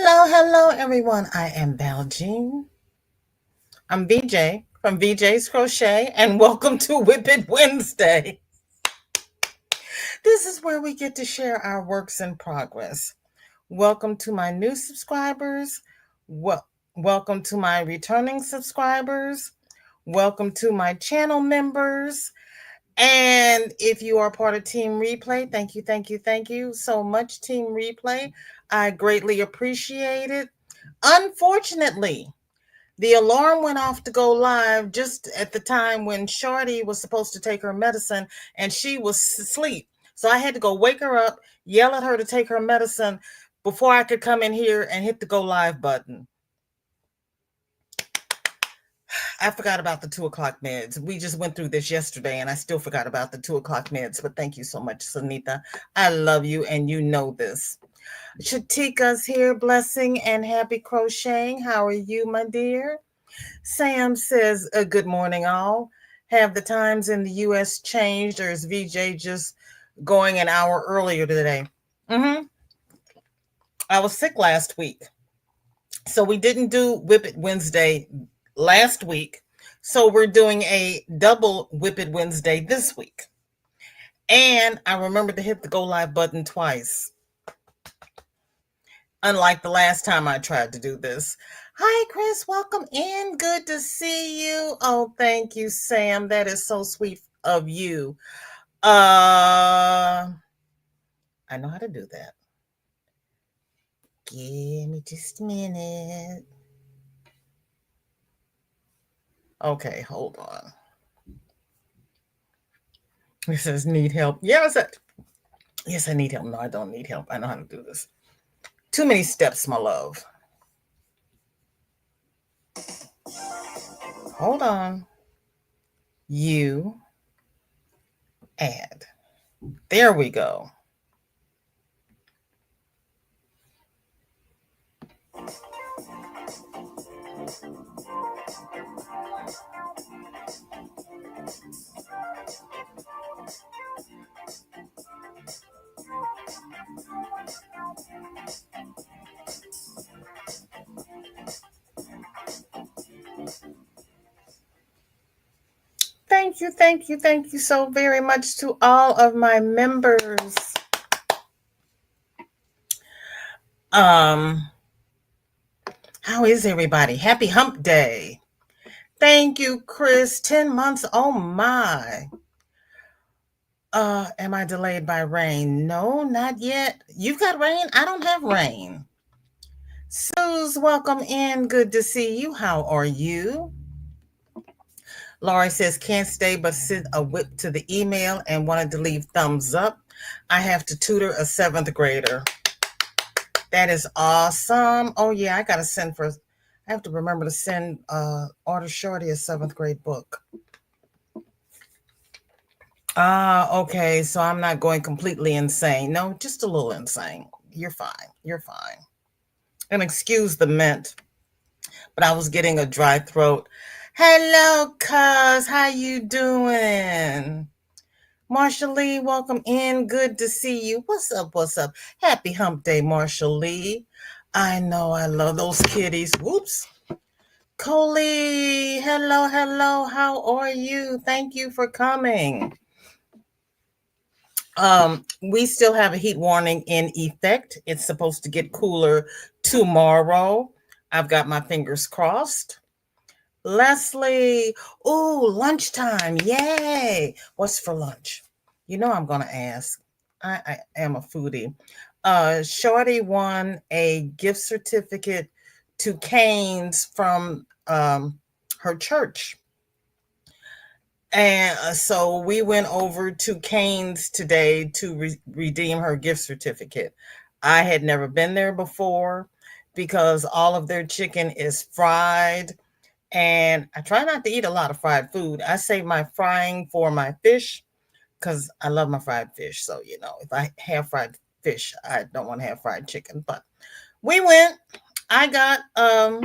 Hello, everyone. I am Baljean. I'm VJ from VJ's Crochet, and welcome to WIP It Wednesday. This is where we get to share our works in progress. Welcome to my new subscribers. Welcome to my returning subscribers. Welcome to my channel members. And if you are part of Team Replay, thank you so much, Team Replay. I greatly appreciate it. Unfortunately, the alarm went off to go live just at the time when Shorty was supposed to take her medicine and she was asleep. So I had to go wake her up, yell at her to take her medicine before I could come in here and hit the go live button. I forgot about the 2:00 meds. We just went through this yesterday and I still forgot about the 2:00 meds, but thank you so much, Sunita. I love you and you know this. Shatika's here, blessing and happy crocheting. How are you, my dear? Sam says, good morning, all. Have the times in the U.S. changed, or is VJ just going an hour earlier today? I was sick last week. So we didn't do WIP It Wednesday last week. So we're doing a double WIP It Wednesday this week. And I remembered to hit the go live button twice. Unlike the last time I tried to do this. Hi, Chris. Welcome in. Good to see you. Oh, thank you, Sam. That is so sweet of you. I know how to do that. Give me just a minute. Okay, hold on. It says need help. Yes, I need help. No, I don't need help. I know how to do this. Too many steps, my love. Hold on. You add. There we go. Thank you so very much to all of my members. How is everybody? Happy hump day. Thank you, Chris. 10 months. Oh my. Am I delayed by rain? No, not yet. You've got rain? I don't have rain. Suze, welcome in. Good to see you. How are you? Laurie says, can't stay but send a WIP to the email and wanted to leave thumbs up. I have to tutor a 7th grader. That is awesome. Oh, yeah, I have to remember to send Order Shorty a 7th grade book. Okay, so I'm not going completely insane. No, just a little insane. You're fine. And excuse the mint, but I was getting a dry throat. Hello, cuz. How you doing? Marsha Lee, welcome in. Good to see you. What's up? Happy hump day, Marsha Lee. I know I love those kitties. Whoops. Coley, hello. How are you? Thank you for coming. We still have a heat warning in effect. It's supposed to get cooler tomorrow. I've got my fingers crossed. Leslie, lunchtime. Yay. What's for lunch? You know I'm going to ask. I am a foodie. Shorty won a gift certificate to Cane's from her church. And so we went over to Cane's today to redeem her gift certificate. I had never been there before because all of their chicken is fried. And I try not to eat a lot of fried food. I save my frying for my fish because I love my fried fish. So, if I have fried fish, I don't want to have fried chicken. But we went. I got a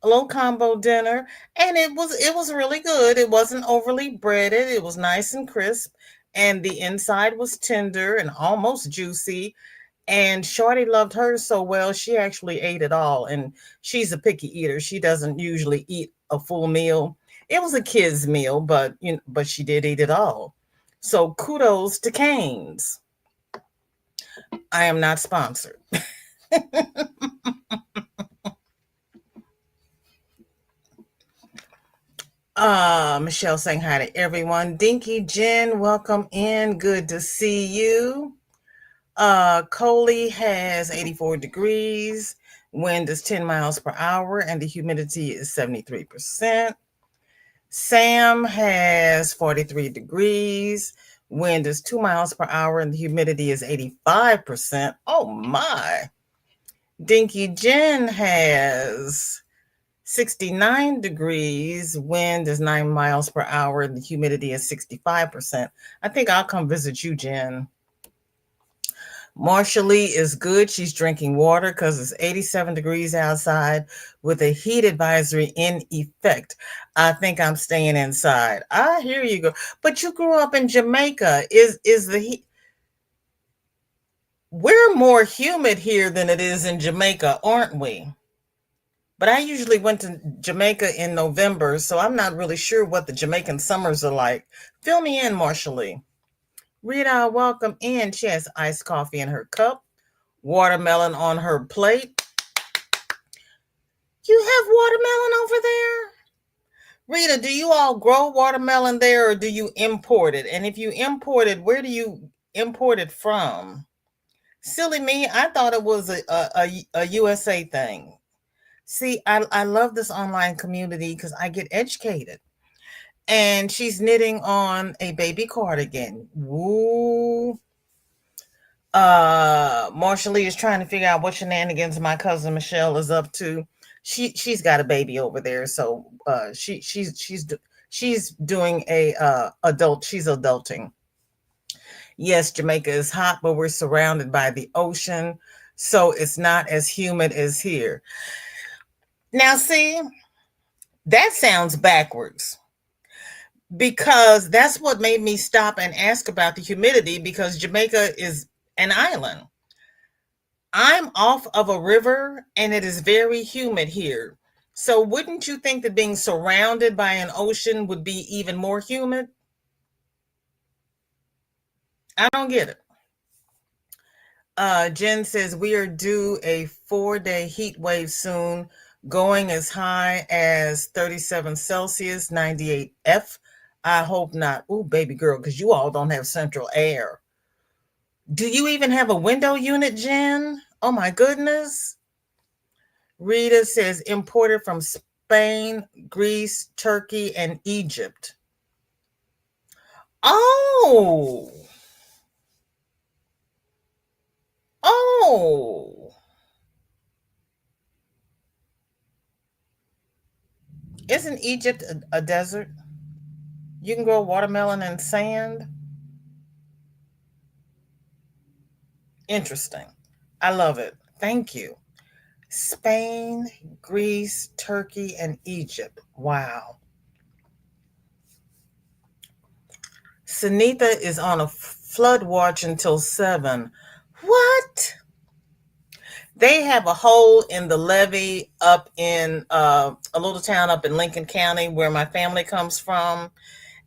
little combo dinner, and it was really good. It wasn't overly breaded. It was nice and crisp, and the inside was tender and almost juicy. And Shorty loved hers so well, she actually ate it all. And she's a picky eater. She doesn't usually eat a full meal. It was a kid's meal, but but she did eat it all. So kudos to Canes. I am not sponsored. Michelle saying hi to everyone. Dinky Jen, welcome in. Good to see you. Coley has 84 degrees. Wind is 10 miles per hour and the humidity is 73%. Sam has 43 degrees. Wind is 2 miles per hour and the humidity is 85%. Oh my. Dinky Jen has 69 degrees. Wind is 9 miles per hour and the humidity is 65%. I think I'll come visit you, Jen. Marsha Lee is good. She's drinking water because it's 87 degrees outside with a heat advisory in effect. I think I'm staying inside. I hear you go. But you grew up in Jamaica. Is the heat? We're more humid here than it is in Jamaica, aren't we? But I usually went to Jamaica in November, so I'm not really sure what the Jamaican summers are like. Fill me in, Marsha Lee. Rita, welcome in. She has iced coffee in her cup, watermelon on her plate. You have watermelon over there? Rita, do you all grow watermelon there or do you import it? And if you import it, where do you import it from? Silly me, I thought it was a USA thing. See, I love this online community because I get educated. And she's knitting on a baby cardigan. Woo. Marsha Lee is trying to figure out what shenanigans my cousin Michelle is up to. She's got a baby over there, so she's doing a adult. She's adulting. Yes, Jamaica is hot, but we're surrounded by the ocean, so it's not as humid as here. Now, see, that sounds backwards because that's what made me stop and ask about the humidity because Jamaica is an island. I'm off of a river and it is very humid here. So wouldn't you think that being surrounded by an ocean would be even more humid? I don't get it. Jen says we are due a 4-day heat wave soon, going as high as 37 Celsius, 98 F. I hope not. Ooh, baby girl, because you all don't have central air. Do you even have a window unit, Jen? Oh my goodness. Rita says imported from Spain, Greece, Turkey, and Egypt. Oh. Oh. Isn't Egypt a desert? You can grow watermelon in sand. Interesting. I love it. Thank you. Spain, Greece, Turkey, and Egypt. Wow. Sunitha is on a flood watch until 7. What? They have a hole in the levee up in a little town up in Lincoln County where my family comes from.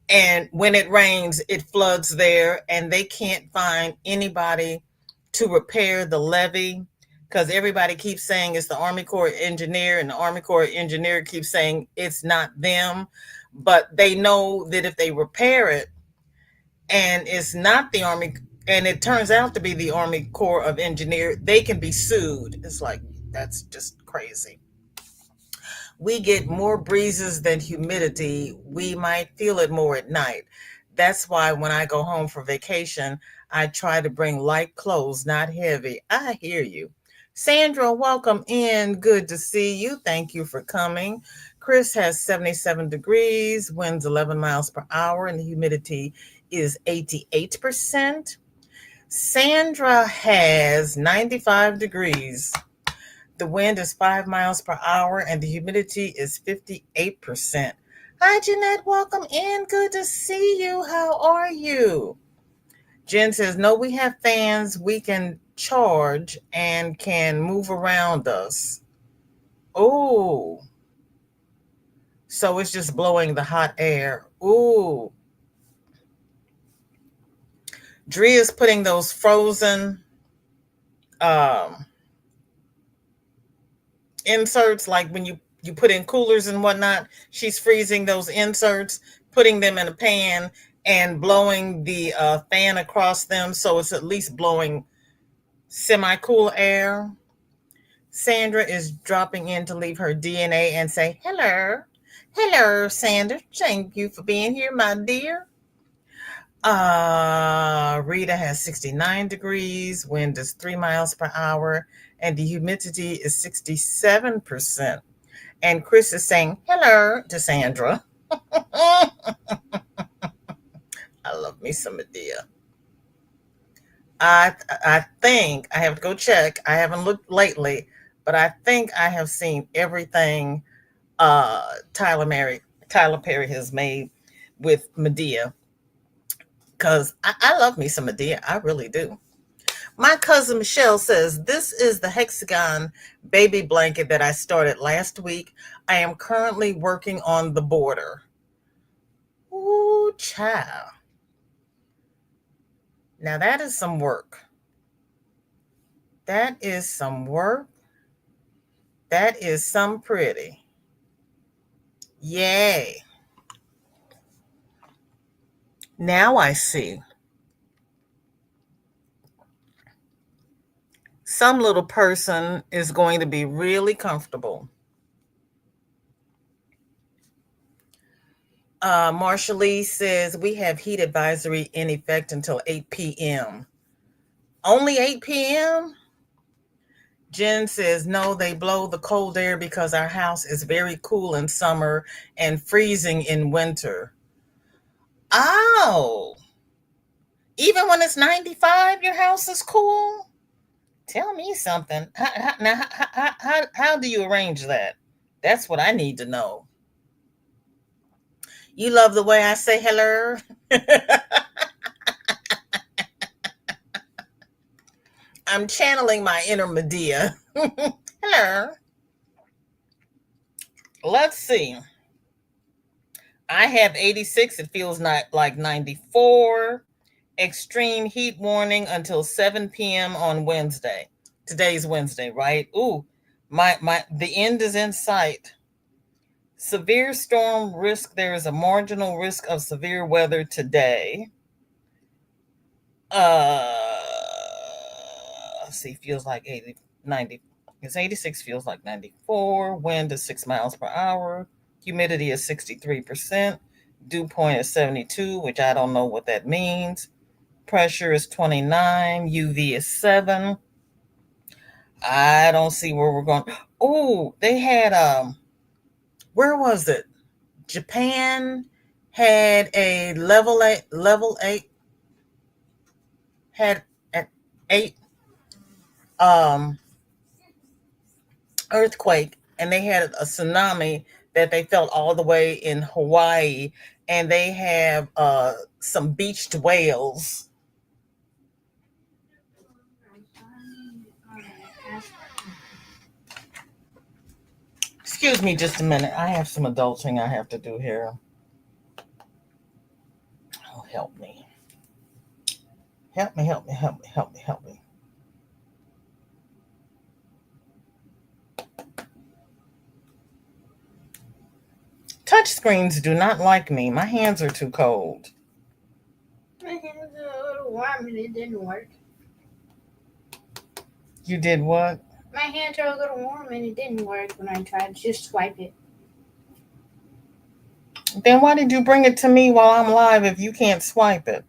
And when it rains, it floods there, and they can't find anybody to repair the levee because everybody keeps saying it's the Army Corps engineer, and the Army Corps engineer keeps saying it's not them. But they know that if they repair it and it's not the Army, and it turns out to be the Army Corps of Engineer, they can be sued. It's like, that's just crazy. We get more breezes than humidity. We might feel it more at night. That's why when I go home for vacation, I try to bring light clothes, not heavy. I hear you. Sandra, welcome in. Good to see you. Thank you for coming. Chris has 77 degrees, winds 11 miles per hour, and the humidity is 88%. Sandra has 95 degrees. The wind is 5 miles per hour and the humidity is 58%. Hi, Jeanette. Welcome in. Good to see you. How are you? Jen says, no, we have fans we can charge and can move around us. Oh, so it's just blowing the hot air. Ooh. Drea is putting those frozen um, inserts, like when you put in coolers and whatnot. She's freezing those inserts, putting them in a pan, and blowing the fan across them, so it's at least blowing semi-cool air. Sandra is dropping in to leave her DNA and say hello. Hello, Sandra. Thank you for being here, my dear. Rita has 69 degrees, wind is 3 miles per hour, and the humidity is 67%. And Chris is saying hello to Sandra. I love me some Medea. I think I have to go check. I haven't looked lately, but I think I have seen everything Tyler Perry has made with Medea, because I love me some Medea. I really do. My cousin Michelle says, this is the hexagon baby blanket that I started last week. I am currently working on the border. Ooh, child. Now that is some work. That is some work. That is some pretty. Yay. Now I see. Some little person is going to be really comfortable. Marsha Lee says, we have heat advisory in effect until 8 p.m. Only 8 p.m.? Jen says, no, they blow the cold air because our house is very cool in summer and freezing in winter. Oh, even when it's 95, your house is cool? Tell me something. How do you arrange that? That's what I need to know. You love the way I say hello? I'm channeling my inner Medea. Hello. Let's see. I have 86. It feels not like 94. Extreme heat warning until 7 p.m. on Wednesday. Today's Wednesday, right? Ooh, the end is in sight. Severe storm risk. There is a marginal risk of severe weather today. Let's see, feels like 80, 90. It's 86, feels like 94. Wind is 6 miles per hour. Humidity is 63%. Dew point is 72, which I don't know what that means. Pressure is 29. UV is 7. I don't see where we're going. Oh, they had where was it? Japan had a level 8 had an 8 um earthquake, and they had a tsunami that they felt all the way in Hawaii, and they have some beached whales. Excuse me just a minute. I have some adulting I have to do here. Oh, help me. Help me, help me, help me, help me, help me. Touch screens do not like me. My hands are too cold. My hands are a little warm and it didn't work. You did what? My hands are a little warm and it didn't work when I tried to just swipe it. Then why did you bring it to me while I'm live if you can't swipe it?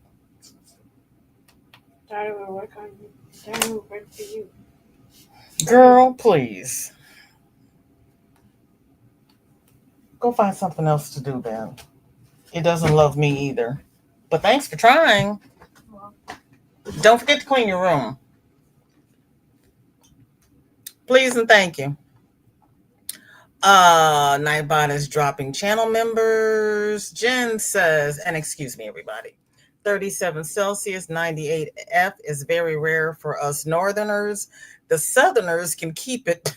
Thought it would work on you. Thought it would work for you. Girl, please. Go find something else to do then. It doesn't love me either. But thanks for trying. Don't forget to clean your room. Please and thank you. Nightbot is dropping channel members. Jen says, and excuse me, everybody. 37 Celsius, 98 F is very rare for us Northerners. The Southerners can keep it.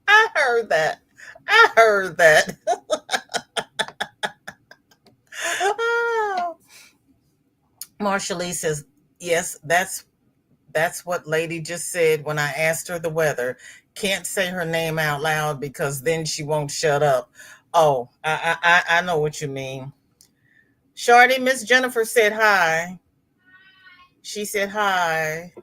I heard that. I heard that. Oh. Marsha Lee says, yes, that's what lady just said when I asked her the weather. Can't say her name out loud because then she won't shut up. Oh, I know what you mean. Shardy, Miss Jennifer said hi. She said hi.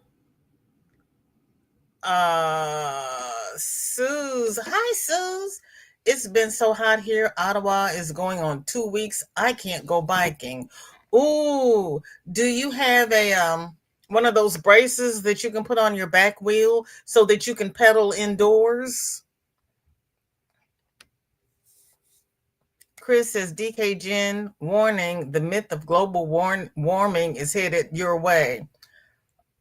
Suze. Hi, Suze. It's been so hot here. Ottawa is going on 2 weeks. I can't go biking. Ooh, do you have a one of those braces that you can put on your back wheel so that you can pedal indoors? Chris says DK Jen warning, the myth of global warming is headed your way.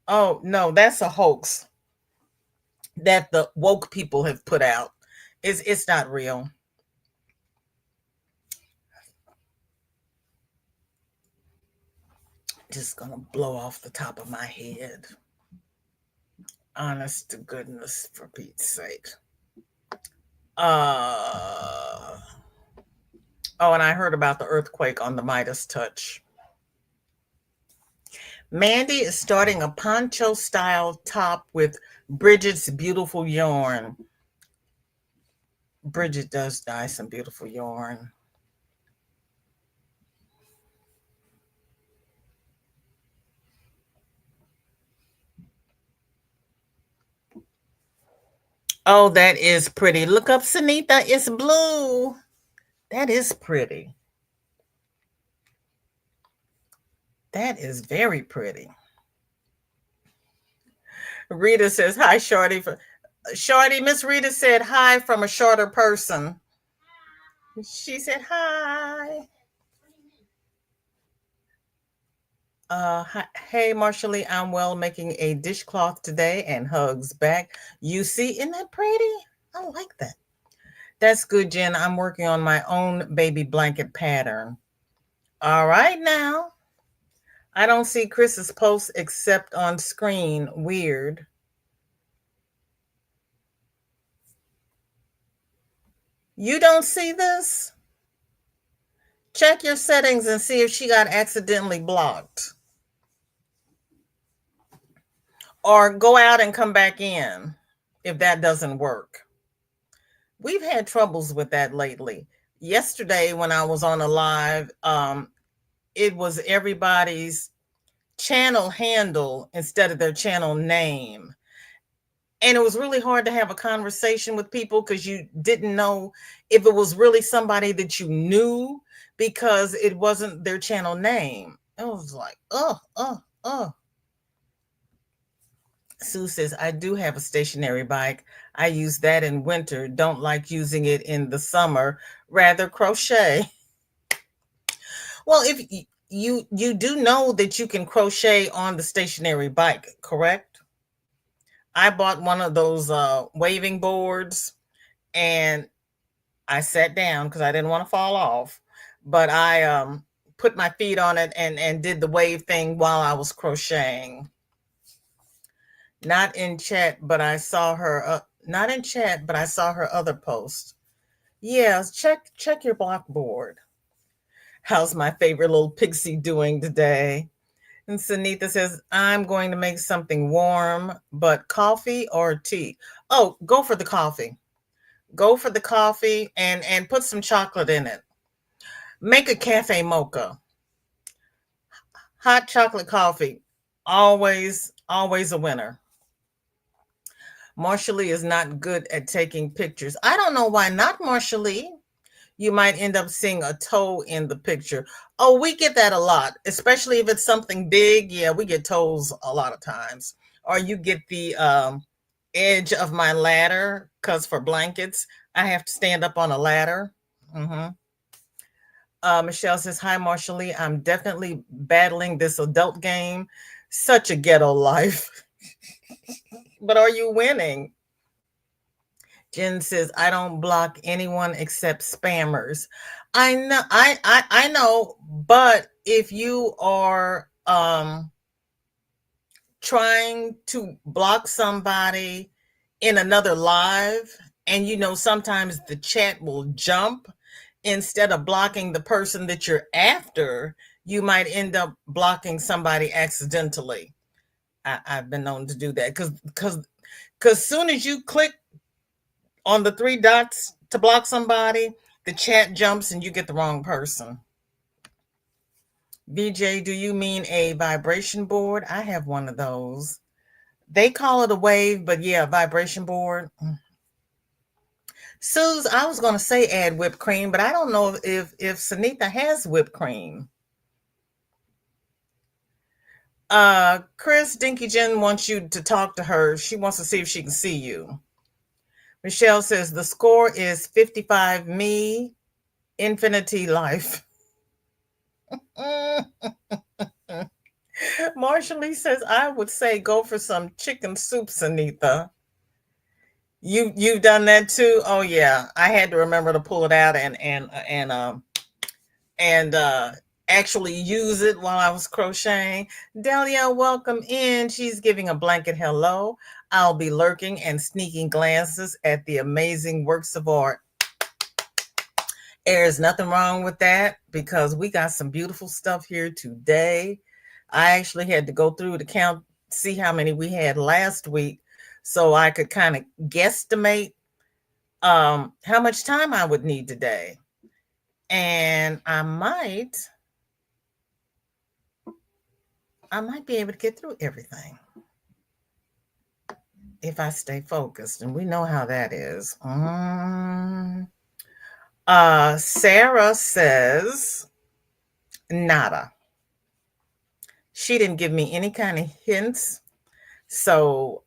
Oh, no, that's a hoax that the woke people have put out. It's not real. Just gonna blow off the top of my head. Honest to goodness, for Pete's sake. Uh oh, and I heard about the earthquake on the Midas Touch. Mandy is starting a poncho style top with Bridget's beautiful yarn. Bridget does dye some beautiful yarn. Oh, that is pretty. Look up, Sunita. It's blue. That is pretty. That is very pretty. Rita says, hi, Shorty. Shorty, Miss Rita said hi from a shorter person. She said, hi. Hey, Marshall, I'm well, making a dishcloth today and hugs back. You see, isn't that pretty? I like that. That's good, Jen. I'm working on my own baby blanket pattern. All right, now. I don't see Chris's post except on screen. Weird. You don't see this? Check your settings and see if she got accidentally blocked. Or go out and come back in if that doesn't work. We've had troubles with that lately. Yesterday, when I was on a live, it was everybody's channel handle instead of their channel name. And it was really hard to have a conversation with people because you didn't know if it was really somebody that you knew because it wasn't their channel name. It was like, oh. Sue says, I do have a stationary bike. I use that in winter. Don't like using it in the summer. Rather crochet. Well, if you do know that you can crochet on the stationary bike, correct? I bought one of those waving boards and I sat down because I didn't want to fall off. But I put my feet on it and did the wave thing while I was crocheting. Not in chat, but I saw her. Not in chat, but I saw her other post. Yeah, check your Blockboard. How's my favorite little pixie doing today? And Sunita says, I'm going to make something warm, but coffee or tea? Oh, go for the coffee. Go for the coffee and put some chocolate in it. Make a cafe mocha. Hot chocolate coffee. Always a winner. Marsha Lee is not good at taking pictures. I don't know why not, Marsha Lee. You might end up seeing a toe in the picture. Oh, we get that a lot, especially if it's something big. Yeah, we get toes a lot of times. Or you get the edge of my ladder because for blankets, I have to stand up on a ladder. Mm-hmm. Michelle says, hi, Marsha Lee. I'm definitely battling this adult game. Such a ghetto life. But are you winning? Jen says, I don't block anyone except spammers. I know, I know, but if you are trying to block somebody in another live, and sometimes the chat will jump, instead of blocking the person that you're after, you might end up blocking somebody accidentally. I've been known to do that because soon as you click on the three dots to block somebody, the chat jumps and you get the wrong person. BJ, do you mean a vibration board? I have one of those. They call it a wave, but yeah, vibration board. Suze, I was going to say add whipped cream, but I don't know if Sunitha has whipped cream. Chris Dinky Jen wants you to talk to her. She wants to see if she can see you. Michelle says the score is 55 me, infinity life. Marsha says I would say go for some chicken soup, Sunitha. You've done that too? Oh yeah. I had to remember to pull it out and actually use it while I was crocheting. Delia, welcome in. She's giving a blanket hello. I'll be lurking and sneaking glances at the amazing works of art. There's nothing wrong with that because we got some beautiful stuff here today. I actually had to go through to count, see how many we had last week so I could kind of guesstimate how much time I would need today. And I might be able to get through everything if I stay focused, and we know how that is. Sarah says nada. She didn't give me any kind of hints, so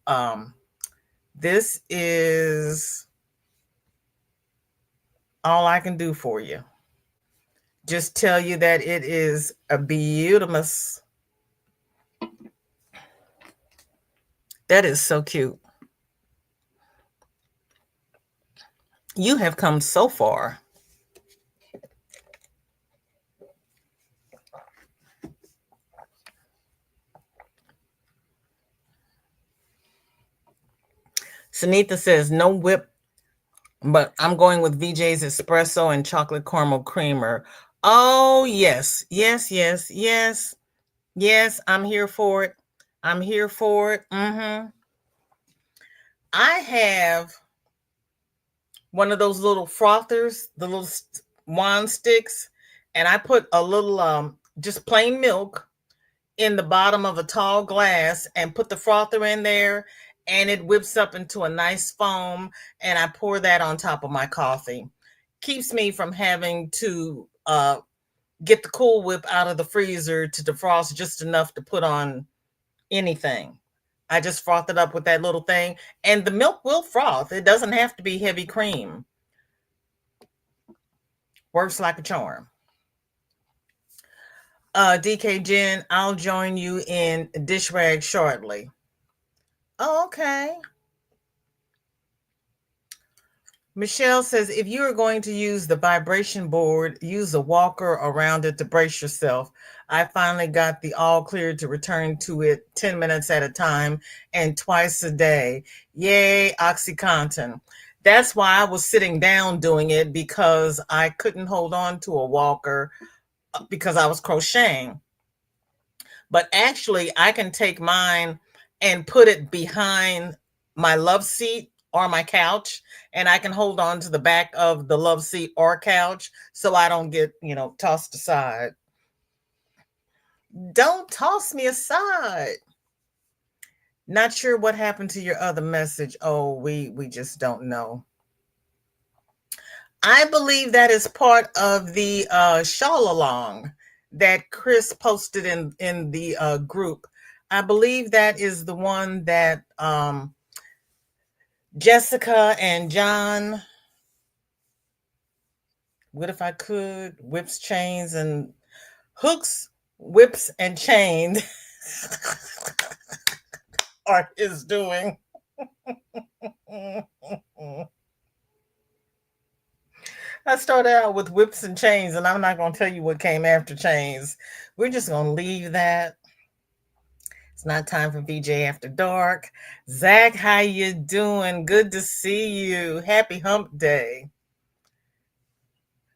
this is all I can do for you. Just tell you that it is a beautiful. That is so cute. You have come so far. Sunitha says no whip, but I'm going with VJ's espresso and chocolate caramel creamer. Oh, yes, yes, yes, yes, yes. I'm here for it. I'm here for it. I have one of those little frothers, the little wand sticks, and I put a little just plain milk in the bottom of a tall glass and put the frother in there, and it whips up into a nice foam, and I pour that on top of my coffee. Keeps me from having to get the Cool Whip out of the freezer to defrost just enough to put on anything. I just froth it up with that little thing, and the milk will froth. It doesn't have to be heavy cream. Works like a charm. DK Jen, I'll join you in dish rag shortly. Oh, okay. Michelle says if you are going to use the vibration board, use a walker around it to brace yourself. I finally got the all clear to return to it 10 minutes at a time and twice a day. Yay, OxyContin. That's why I was sitting down doing it, because I couldn't hold on to a walker because I was crocheting. But actually, I can take mine and put it behind my love seat or my couch, and I can hold on to the back of the love seat or couch so I don't get, tossed aside. Don't toss me aside. Not sure what happened to your other message. Oh, we just don't know. I believe that is part of the shawl along that Chris posted in the group. I believe that is the one that Jessica and John, what if I could, whips, chains, and hooks, whips, and chains are his doing. I started out with whips and chains, and I'm not going to tell you what came after chains. We're just going to leave that. It's not time for VJ After Dark. Zach, how you doing? Good to see you. Happy Hump Day.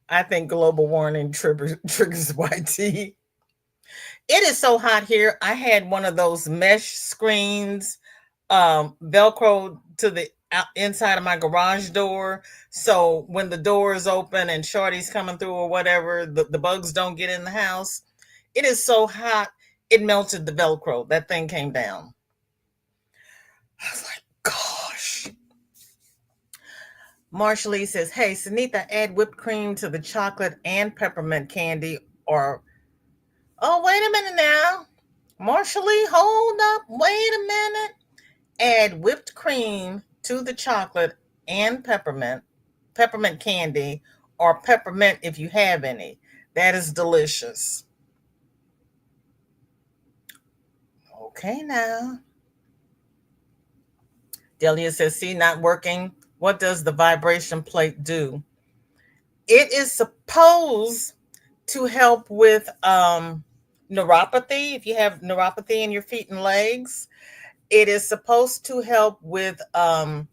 I think global warming triggers YT. It is so hot here. I had one of those mesh screens velcro to the inside of my garage door, so when the door is open and shorty's coming through or whatever, the bugs don't get in the house. It is so hot, it melted the velcro. That thing came down. I was like, gosh. Marsha Lee says, hey, Sunita, add whipped cream to the chocolate and peppermint candy. Or, oh, wait a minute now. Marsha Lee, hold up. Wait a minute. Add whipped cream to the chocolate and peppermint candy, or peppermint if you have any. That is delicious. Okay, now. Delia says, see, not working. What does the vibration plate do? It is supposed to help with neuropathy. If you have neuropathy in your feet and legs, it is supposed to help with to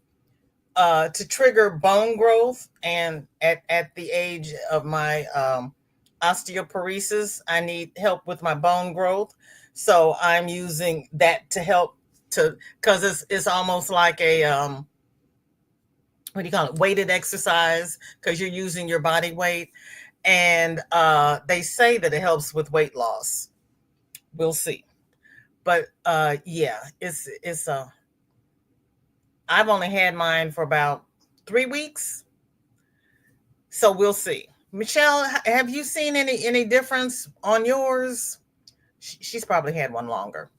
trigger bone growth. And at the age of my osteoporosis, I need help with my bone growth. So I'm using that to help to, because it's almost like a what do you call it, weighted exercise, because you're using your body weight. And they say that it helps with weight loss. We'll see. But yeah, it's I've only had mine for about 3 weeks, so we'll see. Michelle, have you seen any difference on yours? She's probably had one longer.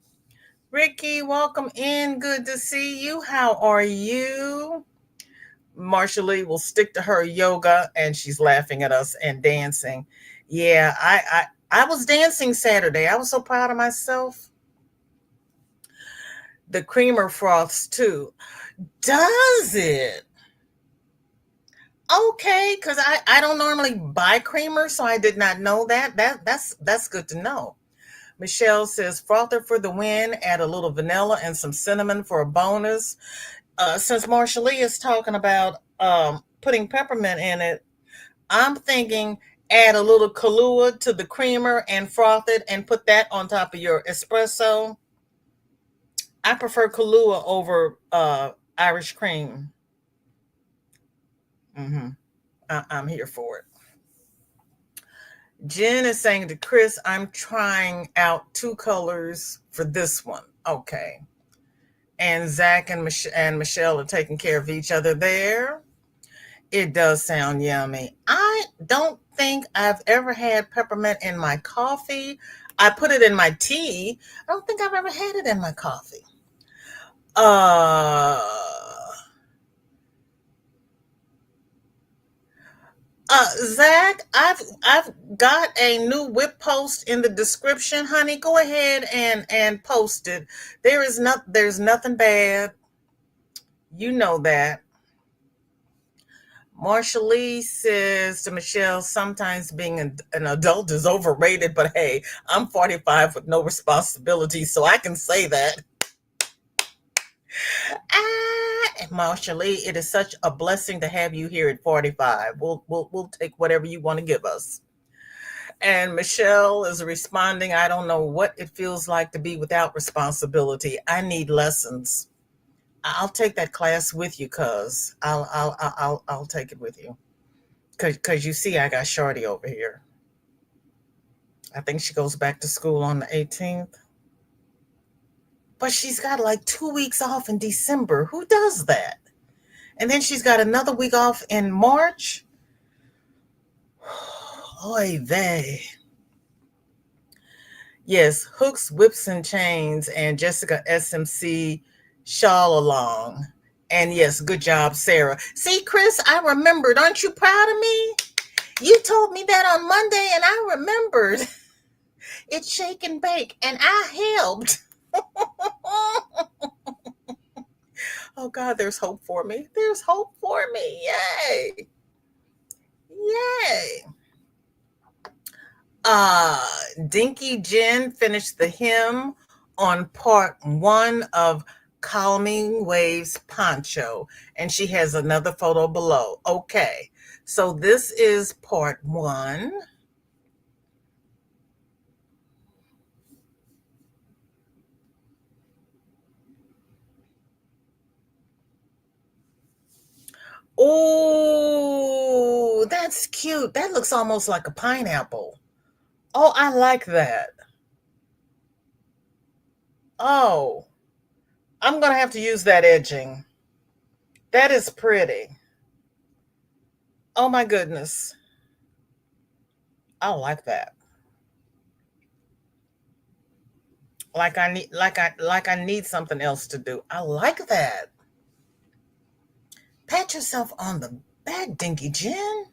Ricky, welcome in. Good to see you. How are you? Marsha Lee will stick to her yoga, and she's laughing at us and dancing. Yeah, I was dancing Saturday. I was so proud of myself. The creamer froths too. Does it? Okay, because I don't normally buy creamer, so I did not know that. That's good to know. Michelle says frother for the win. Add a little vanilla and some cinnamon for a bonus. Since Marsha Lee is talking about putting peppermint in it, I'm thinking add a little Kahlua to the creamer and froth it and put that on top of your espresso. I prefer Kahlua over Irish cream. Hmm. I'm here for it. Jen is saying to Chris, I'm trying out two colors for this one. Okay. And Zach and Michelle are taking care of each other there. It does sound yummy. I don't think I've ever had peppermint in my coffee. I put it in my tea. I don't think I've ever had it in my coffee. Uh, Zach, I've got a new whip post in the description, honey. Go ahead and post it. There's nothing bad. You know that. Marsha Lee says to Michelle, sometimes being an adult is overrated, but hey, I'm 45 with no responsibility, so I can say that. Marsha Lee, it is such a blessing to have you here at 45. We'll take whatever you want to give us. And Michelle is responding, I don't know what it feels like to be without responsibility. I need lessons. I'll take that class with you, cuz I'll take it with you. Cause you see I got Shorty over here. I think she goes back to school on the 18th. But she's got like 2 weeks off in December. Who does that? And then she's got another week off in March. Oy vey. Yes, hooks, whips, and chains, and Jessica SMC shawl along. And yes, good job, Sarah. See, Chris, I remembered. Aren't you proud of me? You told me that on Monday, and I remembered. It's shake and bake, and I helped. Oh God, there's hope for me. There's hope for me. Yay. Yay. Uh, Dinky Jen finished the hymn on part one of Calming Waves Poncho, and she has another photo below. Okay, so this is part one. Oh, that's cute. That looks almost like a pineapple. Oh, I like that. Oh, I'm going to have to use that edging. That is pretty. Oh my goodness. I like that. Like I need something else to do. I like that. Pat yourself on the back, Dinky Jen.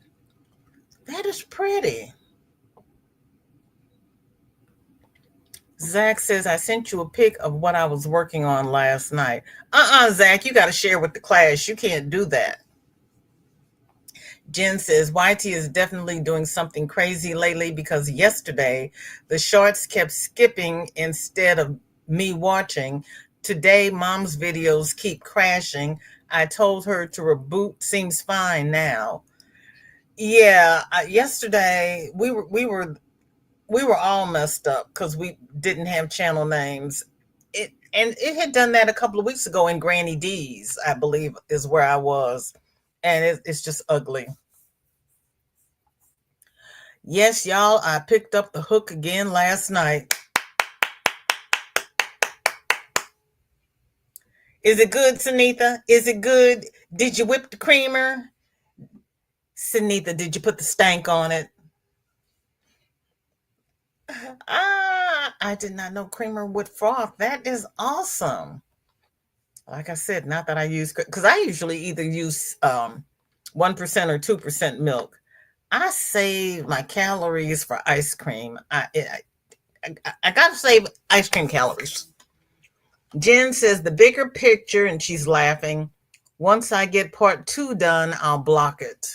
That is pretty. Zach says I sent you a pic of what I was working on last night. Zach, you got to share with the class. You can't do that. Jen says YT is definitely doing something crazy lately because yesterday the shorts kept skipping instead of me watching. Today, mom's videos keep crashing. I told her to reboot. Seems fine now. Yeah, yesterday we were all messed up because we didn't have channel names. It had done that a couple of weeks ago in Granny D's, I believe, is where I was, and it's just ugly. Yes, y'all, I picked up the hook again last night. Is it good, Sunitha? Is it good? Did you whip the creamer? Sunitha, did you put the stank on it? I did not know creamer with froth. That is awesome. Like I said, not that I use, because I usually either use 1% or 2% milk. I save my calories for ice cream. I gotta save ice cream calories. Jen says the bigger picture, and she's laughing. Once I get part two done, I'll block it.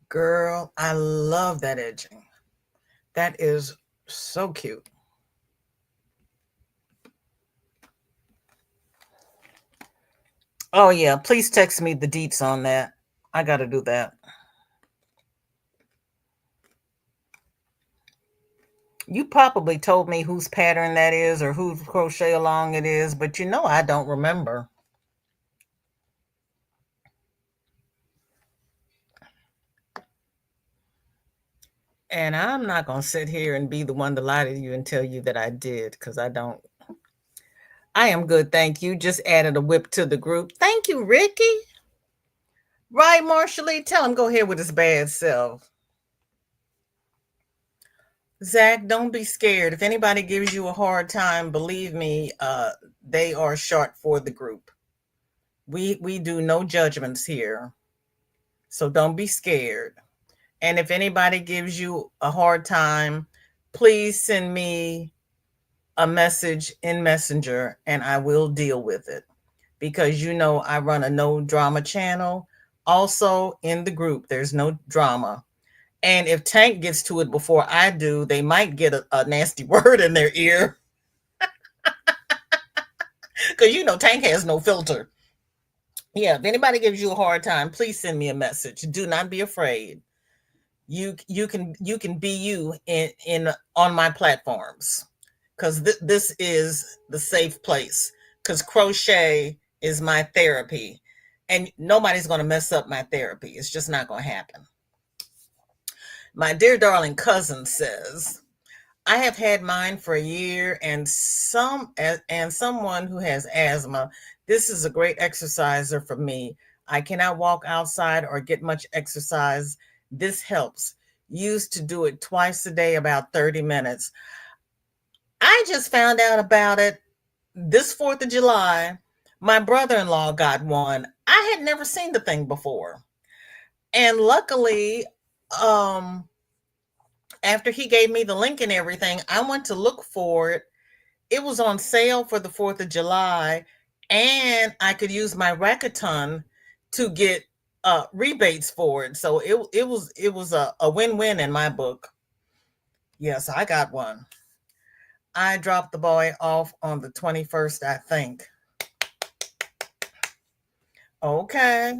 Girl, I love that edging. That is so cute. Oh, yeah. Please text me the deets on that. I got to do that. You probably told me whose pattern that is or whose crochet along it is, but I don't remember. And I'm not going to sit here and be the one to lie to you and tell you that I did, because I don't. I am good, thank you. Just added a whip to the group. Thank you, Ricky. Right, Marshall? Tell him go ahead with his bad self. Zach, don't be scared. If anybody gives you a hard time, believe me, they are short for the group. We do no judgments here, so don't be scared. And if anybody gives you a hard time, please send me a message in Messenger, and I will deal with it, because I run a no drama channel. Also, in the group, there's no drama. And if Tank gets to it before I do, they might get a nasty word in their ear. Because Tank has no filter. Yeah, if anybody gives you a hard time, please send me a message. Do not be afraid. You can be you in on my platforms, because this is the safe place, because crochet is my therapy, and nobody's going to mess up my therapy. It's just not going to happen. My dear darling cousin says, I have had mine for a year, and someone who has asthma, this is a great exerciser for me. I cannot walk outside or get much exercise. This helps. Used to do it twice a day, about 30 minutes. I just found out about it this 4th of July. My brother-in-law got one. I had never seen the thing before. And luckily, after he gave me the link and everything, I went to look for it. It was on sale for the 4th of July, and I could use my Rackathon to get rebates for it. So it was a win-win in my book. Yes, I got one. I dropped the boy off on the 21st, I think. Okay.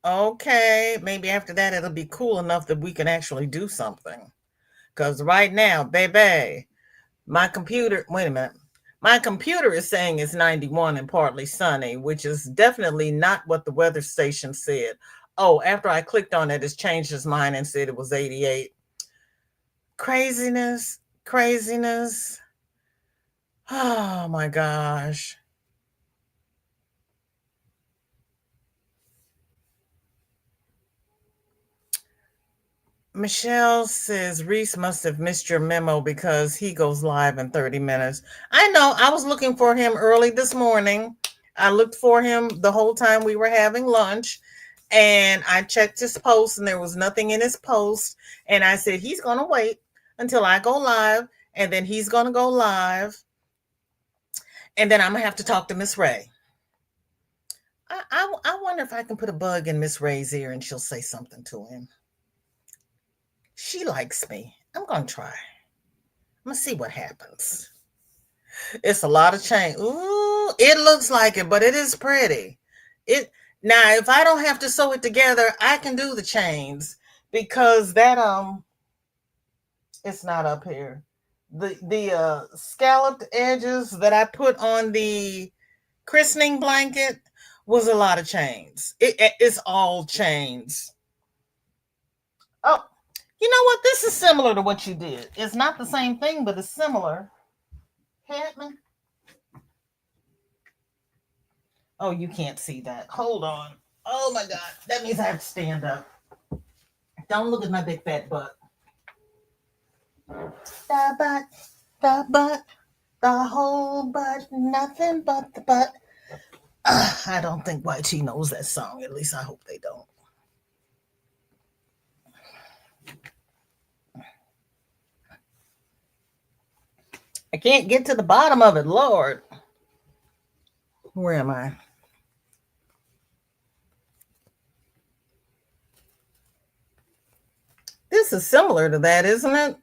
Okay. Maybe after that it'll be cool enough that we can actually do something. Cause right now, baby, my computer, wait a minute. My computer is saying it's 91 and partly sunny, which is definitely not what the weather station said. Oh, after I clicked on it, it's changed its mind and said it was 88. Craziness, craziness. Oh my gosh. Michelle says Reese must have missed your memo because he goes live in 30 minutes. I know. I was looking for him early this morning. I looked for him the whole time we were having lunch, and I checked his post and there was nothing in his post. And I said, he's going to wait until I go live, and then he's going to go live. And then I'm going to have to talk to Miss Ray. I wonder if I can put a bug in Miss Ray's ear and she'll say something to him. She likes me. I'm going to try. I'm going to see what happens. It's a lot of change. Ooh, it looks like it, but it is pretty. It now, if I don't have to sew it together, I can do the chains because that it's not up here. The scalloped edges that I put on the christening blanket was a lot of chains. It's all chains. Oh, you know what? This is similar to what you did. It's not the same thing, but it's similar. Catman. Oh, you can't see that. Hold on. Oh my God. That means I have to stand up. Don't look at my big fat butt. The butt, the butt, the whole butt, nothing but the butt. I don't think YT knows that song. At least I hope they don't. I can't get to the bottom of it, Lord. Where am I? This is similar to that, isn't it?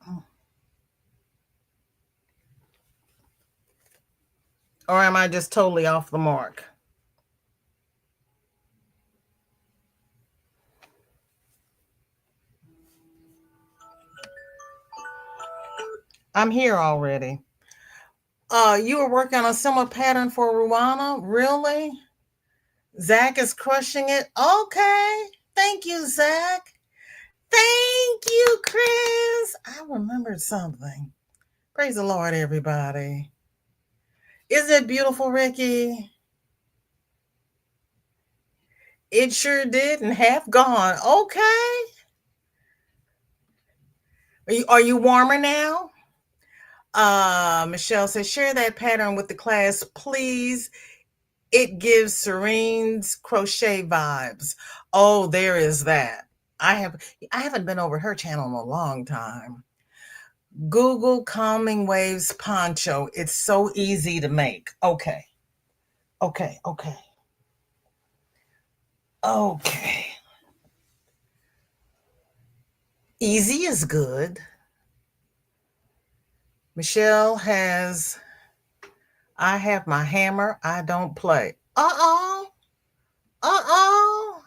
Or am I just totally off the mark? I'm here already. You were working on a similar pattern for Ruana? Really? Zach is crushing it. Okay. Thank you, Zach. Thank you, Chris. I remembered something. Praise the Lord, everybody. Isn't it beautiful, Ricky? It sure did, and half gone. Okay. Are you warmer now? Michelle says, share that pattern with the class, please. It gives Serene's crochet vibes. Oh, there is that. I haven't been over her channel in a long time. Google Calming Waves poncho. It's so easy to make. Okay. Okay. Okay. Okay. Easy is good. Michelle has, I have my hammer. I don't play. Uh-oh. Uh-oh.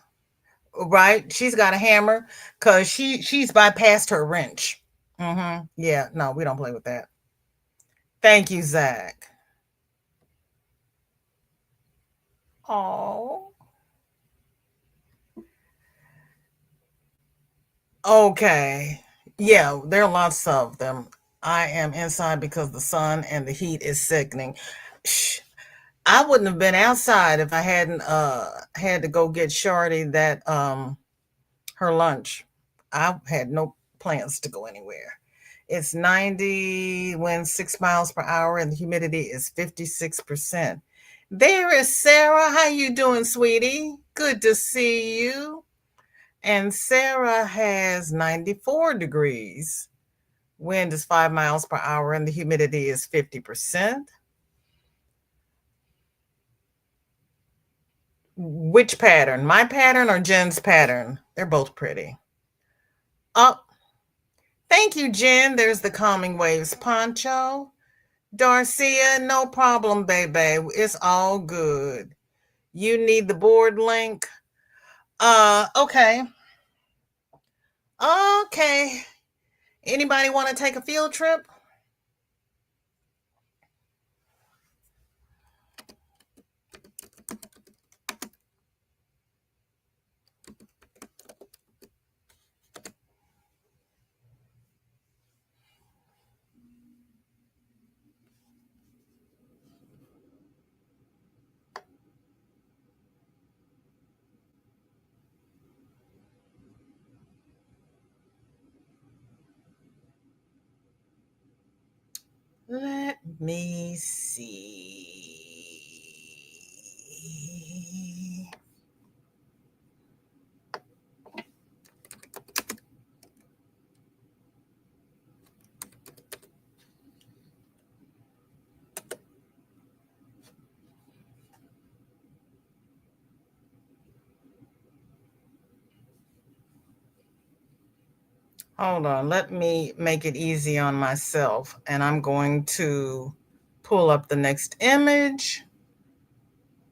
Right? She's got a hammer because she's bypassed her wrench. Mm-hmm. Yeah, no, we don't play with that. Thank you, Zach. Oh. Okay. Yeah, there are lots of them. I am inside because the sun and the heat is sickening. Shh. I wouldn't have been outside if I hadn't had to go get Shardy that her lunch. I had no plans to go anywhere. It's 90, wind 6 miles per hour, and the humidity is 56%. There is Sarah. How you doing, sweetie? Good to see you. And Sarah has 94 degrees. Wind is 5 miles per hour, and the humidity is 50%. Which pattern? My pattern or Jen's pattern? They're both pretty. Oh, thank you, Jen. There's the Calming Waves poncho. Darcia, no problem, baby. It's all good. You need the board link. Okay. Okay. Anybody want to take a field trip? Let me see. Hold on, let me make it easy on myself. And I'm going to pull up the next image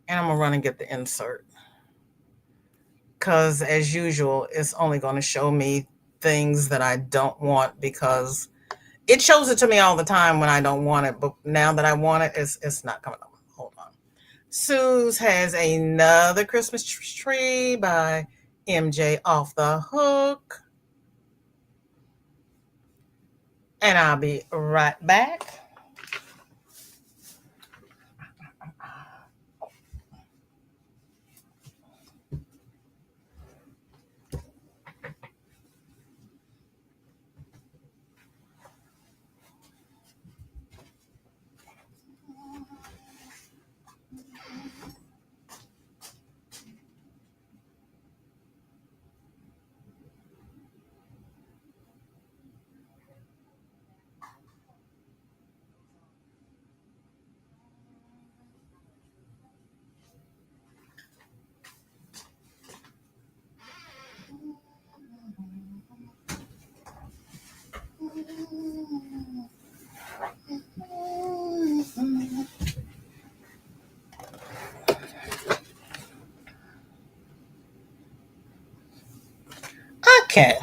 and I'm going to run and get the insert. Because as usual, it's only going to show me things that I don't want because it shows it to me all the time when I don't want it. But now that I want it, it's not coming up. Hold on. Suze has another Christmas tree by MJ Off the Hook. And I'll be right back. Okay.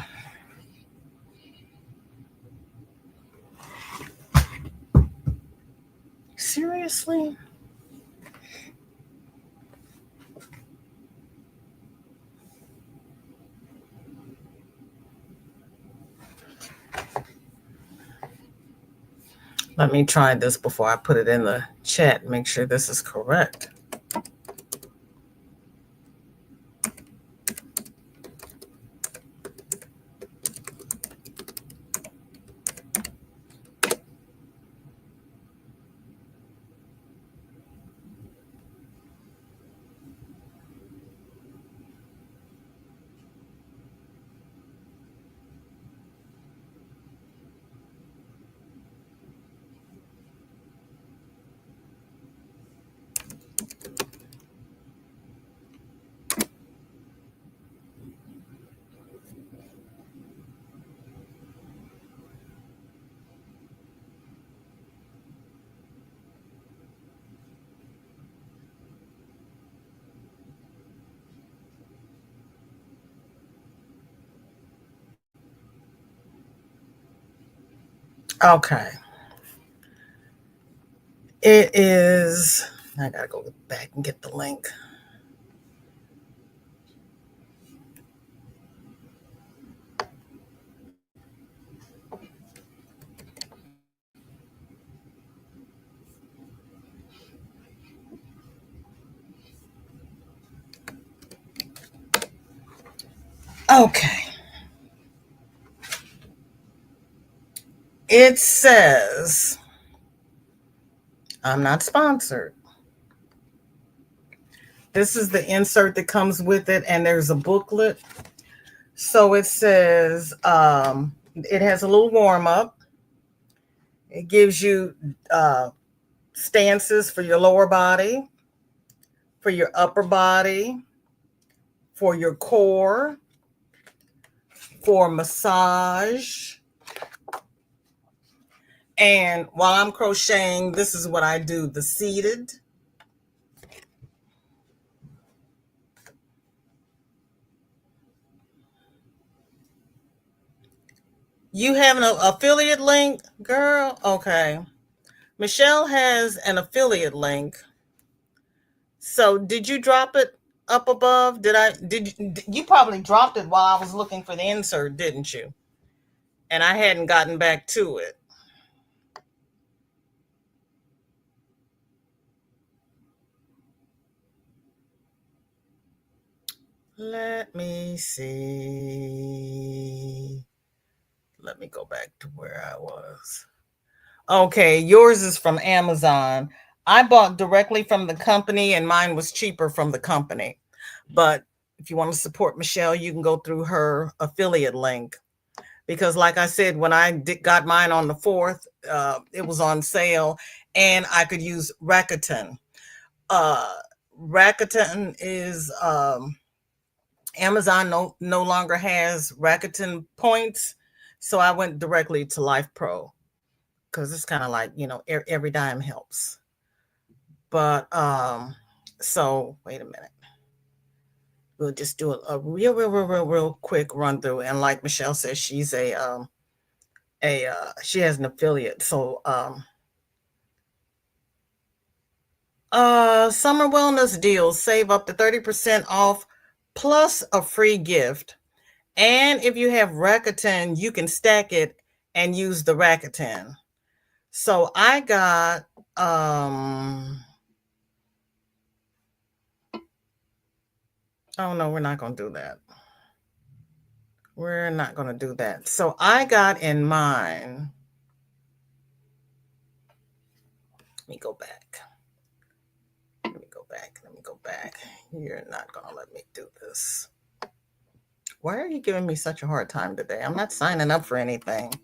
Seriously? Let me try this before I put it in the chat. Make sure this is correct. Okay. It is, I gotta go back and get the link. Okay. It says, I'm not sponsored. This is the insert that comes with it, and there's a booklet. So it says, it has a little warm up. It gives you stances for your lower body, for your upper body, for your core, for massage. And while I'm crocheting, this is what I do, the seated. You have an affiliate link, girl? Okay. Michelle has an affiliate link. So did you drop it up above? You probably dropped it while I was looking for the insert, didn't you? And I hadn't gotten back to it. Let me see. Let me go back to where I was. Okay, yours is from Amazon. I bought directly from the company and mine was cheaper from the company. But if you want to support Michelle, you can go through her affiliate link. Because like I said, when I got mine on the 4th, it was on sale and I could use Rakuten. Uh, Rakuten is Amazon no longer has Rakuten points. So I went directly to Life Pro because it's kind of like, every dime helps. But so wait a minute. We'll just do a real quick run through. And like Michelle says, she's she has an affiliate. So summer wellness deals, save up to 30% off plus a free gift. And if you have Rakuten, you can stack it and use the Rakuten. So I got oh no, we're not going to do that. We're not going to do that. So I got in mine. Let me go back. Let me go back. You're not going to let me do this. Why are you giving me such a hard time today? I'm not signing up for anything. I'm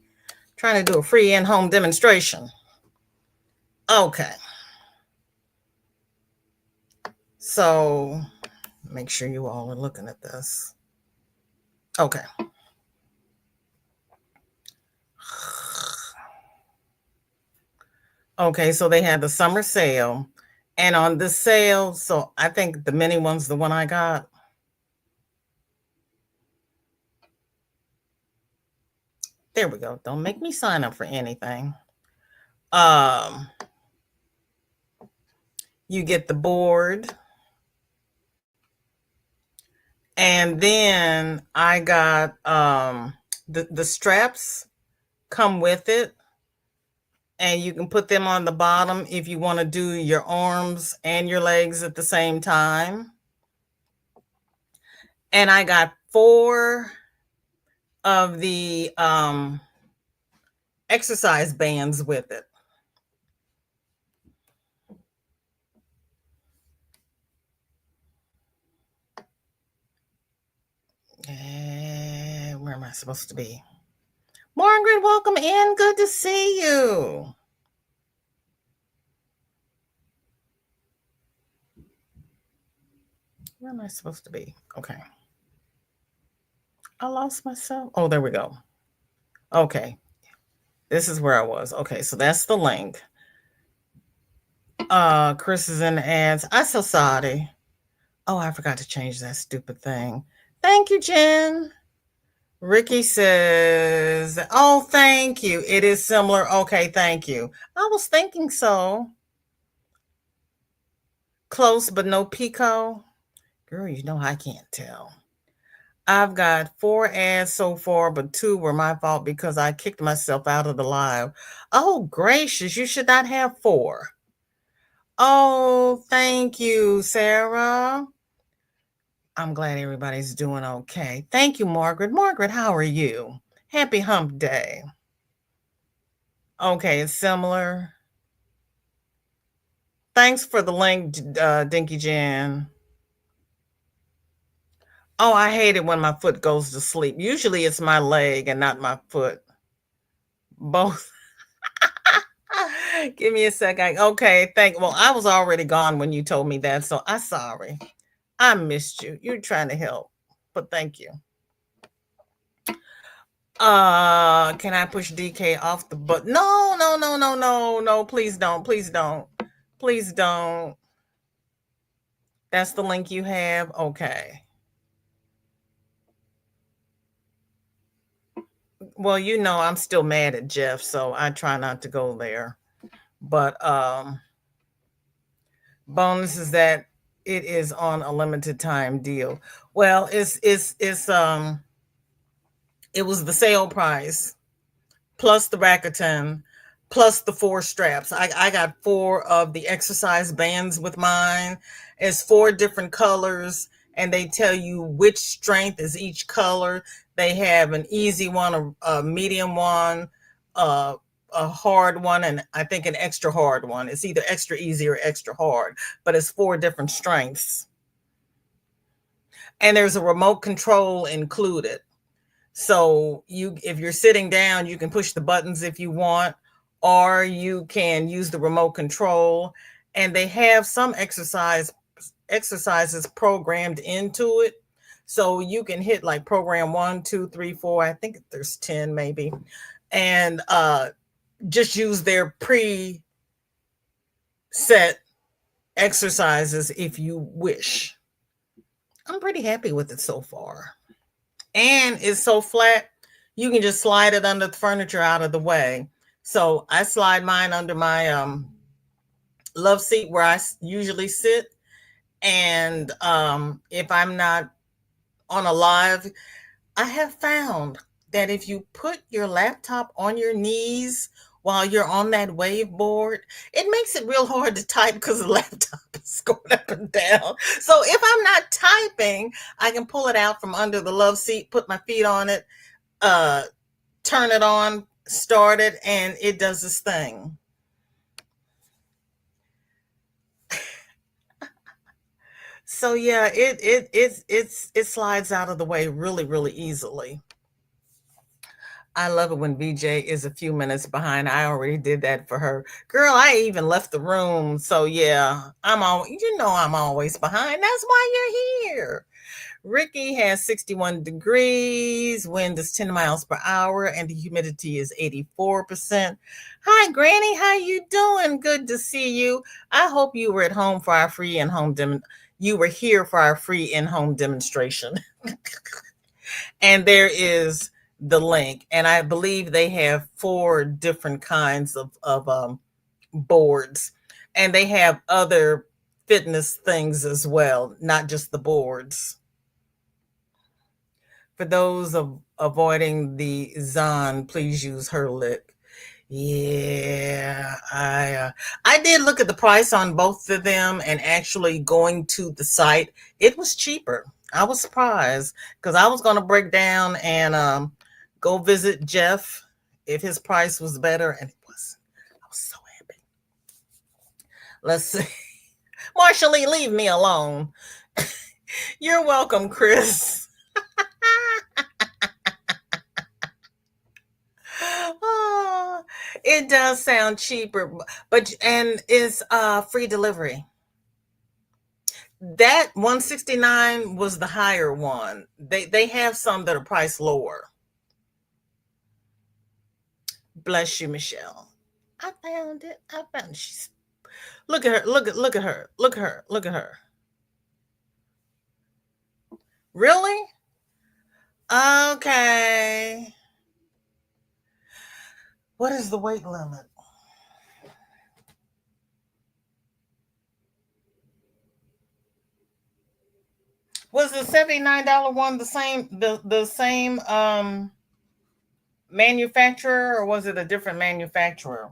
trying to do a free in-home demonstration. Okay. So make sure you all are looking at this. Okay. Okay, so they had the summer sale. And on this sale, so I think the mini one's the one I got. There we go. Don't make me sign up for anything. You get the board. And then I got the straps come with it. And you can put them on the bottom if you want to do your arms and your legs at the same time. And I got 4 of the exercise bands with it. Where am I supposed to be? Margaret, welcome in. Good to see you. Where am I supposed to be? Okay. I lost myself. Oh, there we go. Okay. This is where I was. Okay, so that's the link. Chris is in the ads. I so sorry. Oh, I forgot to change that stupid thing. Thank you, Jen. Ricky says, oh, thank you. It is similar. Okay, thank you. I was thinking so. Close, but no Pico. Girl, you know I can't tell. I've got 4 ads so far, but 2 were my fault because I kicked myself out of the live. Oh, gracious, you should not have 4. Oh, thank you, Sarah. I'm glad everybody's doing okay. Thank you, Margaret. Margaret, how are you? Happy hump day. Okay, it's similar. Thanks for the link, Dinky Jan. Oh, I hate it when my foot goes to sleep. Usually it's my leg and not my foot. Both. Give me a second. Okay, well, I was already gone when you told me that, so I'm sorry. I missed you. You're trying to help, but thank you. Can I push DK off the button? No, no, no, no, no, no. Please don't. Please don't. Please don't. That's the link you have. Okay. Well, I'm still mad at Jeff, so I try not to go there. But bonus is that it is on a limited time deal. Well, it's it was the sale price plus the Rakuten plus the four straps. I got four of the exercise bands with mine. It's four different colors, and they tell you which strength is each color. They have an easy one, a medium one, uh, a hard one, and I think an extra hard one. It's either extra easy or extra hard, but it's four different strengths. And there's a remote control included. So if you're sitting down, you can push the buttons if you want, or you can use the remote control. And they have some exercises programmed into it. So you can hit like program 1, 2, 3, 4. I think there's 10 maybe. And just use their pre-set exercises if you wish. I'm pretty happy with it so far. And it's so flat, you can just slide it under the furniture out of the way. So I slide mine under my love seat where I usually sit. And if I'm not on a live, I have found that if you put your laptop on your knees while you're on that wave board, it makes it real hard to type because the laptop is going up and down. So if I'm not typing, I can pull it out from under the love seat, put my feet on it, uh, turn it on, start it, and it does this thing. So yeah, it slides out of the way really, really easily. I love it when VJ is a few minutes behind. I already did that for her. Girl, I even left the room. So yeah, I'm always behind. That's why you're here. Ricky has 61 degrees, wind is 10 miles per hour, and the humidity is 84%. Hi, Granny, how you doing? Good to see you. I hope you were at home for our free in-home you were here for our free in-home demonstration. And there is the link. And I believe they have four different kinds of boards. And they have other fitness things as well, not just the boards. For those of avoiding the Zon, please use her lick. Yeah, I did look at the price on both of them, and actually going to the site, it was cheaper. I was surprised because I was going to break down and go visit Jeff if his price was better, and it was. I was so happy. Let's see. Marsha Lee, leave me alone. You're welcome, Chris. Oh, it does sound cheaper, but and it's free delivery. That 169 was the higher one. They have some that are priced lower. Bless you, Michelle. I found it. I found it. She's look at her. Look at her. Look at her. Look at her. Really? Okay. What is the weight limit? Was the $79 one the same manufacturer, or was it a different manufacturer?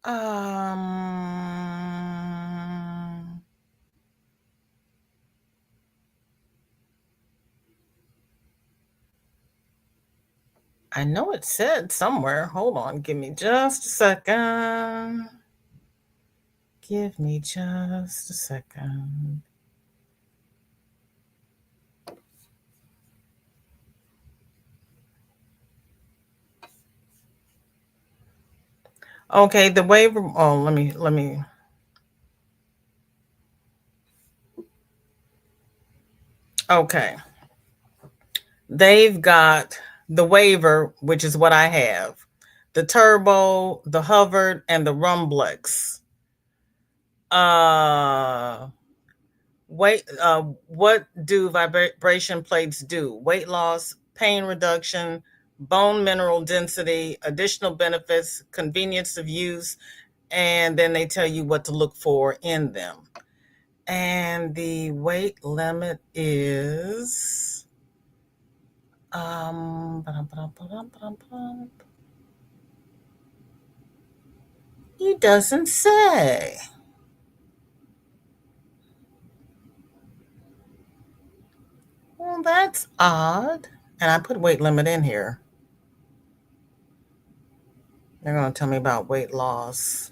I know it said somewhere. Hold on, give me just a second. Give me just a second. Okay, the waiver. Oh, let me. Okay. They've got the waiver, which is what I have, the turbo, the hovered, and the rumblex. What do vibration plates do? Weight loss, pain reduction, bone mineral density, additional benefits, convenience of use, and then they tell you what to look for in them. And the weight limit is he doesn't say. Well, that's odd. And I put weight limit in here. They're going to tell me about weight loss.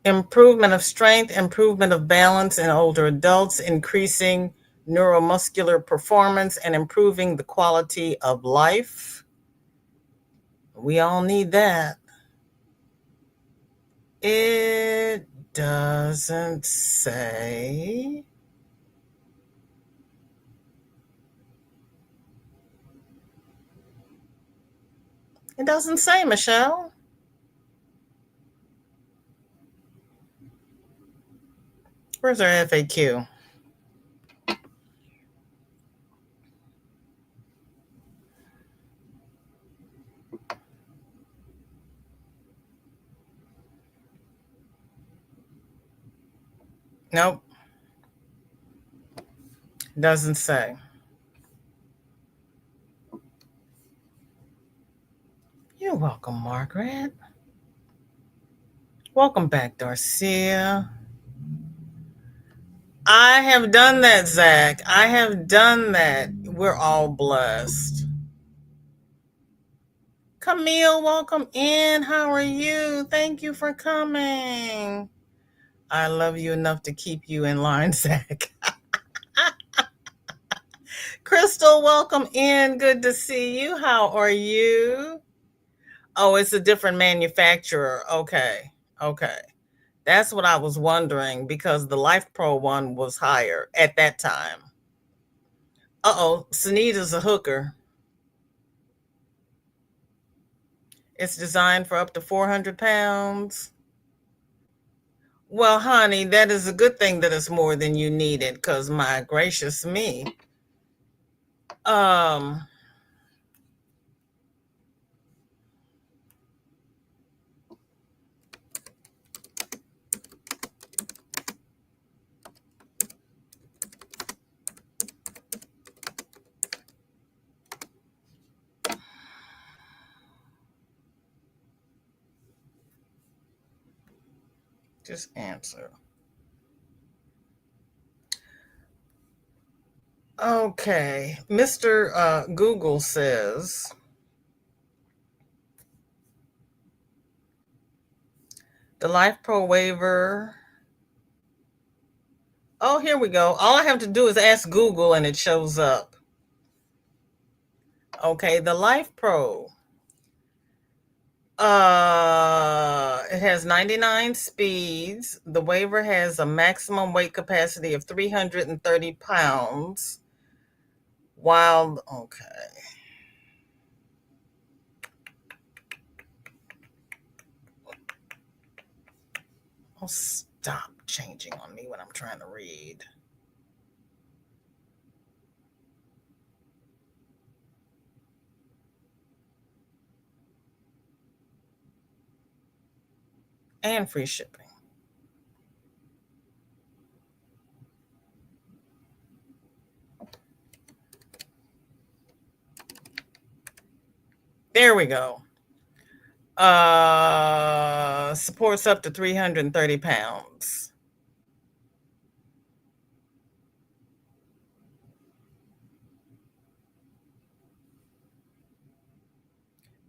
Improvement of strength, improvement of balance in older adults, increasing neuromuscular performance, and improving the quality of life. We all need that. It doesn't say. It doesn't say, Michelle. Where's our FAQ? Nope. Doesn't say. You're welcome, Margaret. Welcome back, Darcia. I have done that, Zach. I have done that. We're all blessed. Camille, welcome in. How are you? Thank you for coming. I love you enough to keep you in line, Zach. Crystal, welcome in. Good to see you. How are you? Oh, it's a different manufacturer. Okay. That's what I was wondering because the Life Pro one was higher at that time. Uh-oh, Sunita's a hooker. It's designed for up to 400 pounds. Well, honey, that is a good thing that it's more than you needed because my gracious me. Um, just answer. Okay. Mr. Google says the Life Pro waiver. Oh, here we go. All I have to do is ask Google and it shows up. Okay, the Life Pro. It has 99 speeds. The waiver has a maximum weight capacity of 330 pounds. Okay. Oh, stop changing on me when I'm trying to read. And free shipping. There we go. Supports up to 330 pounds.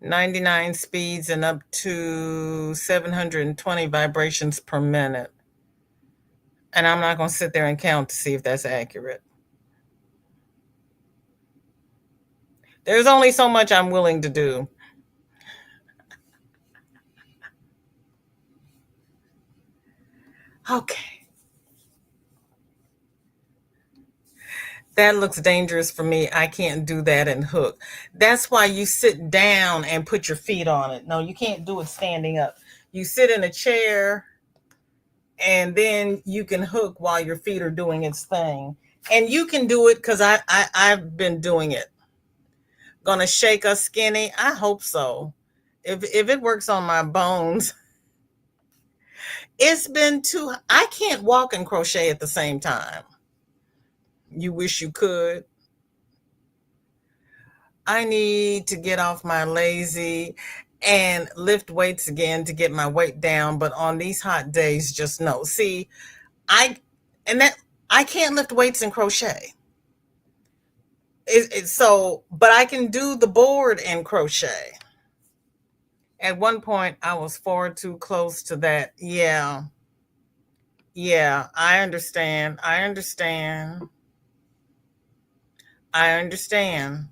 99 speeds and up to 720 vibrations per minute. And I'm not going to sit there and count to see if that's accurate. There's only so much I'm willing to do. Okay. That looks dangerous for me. I can't do that and hook. That's why you sit down and put your feet on it. No, you can't do it standing up. You sit in a chair and then you can hook while your feet are doing its thing. And you can do it because I've been doing it. Gonna shake us skinny? I hope so. If it works on my bones, it's been too. I can't walk and crochet at the same time. You wish you could. I need to get off my lazy and lift weights again to get my weight down. But on these hot days, just no. See, I and that I can't lift weights and crochet. So, but I can do the board and crochet. At one point, I was far too close to that. Yeah, yeah, I understand. I understand. I understand.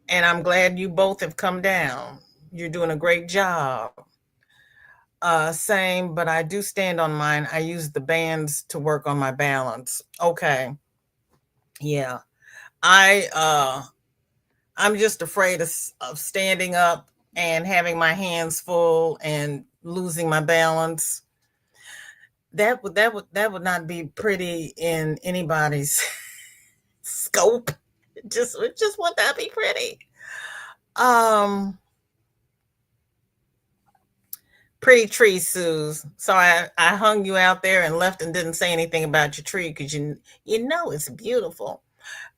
And I'm glad you both have come down. You're doing a great job. Same, but I do stand on mine. I use the bands to work on my balance. Okay. Yeah. I'm just afraid of standing up and having my hands full and losing my balance. That would not be pretty in anybody's scope. It just would not be pretty. Um Pretty tree, Suze. So I hung you out there and left and didn't say anything about your tree because you know it's beautiful.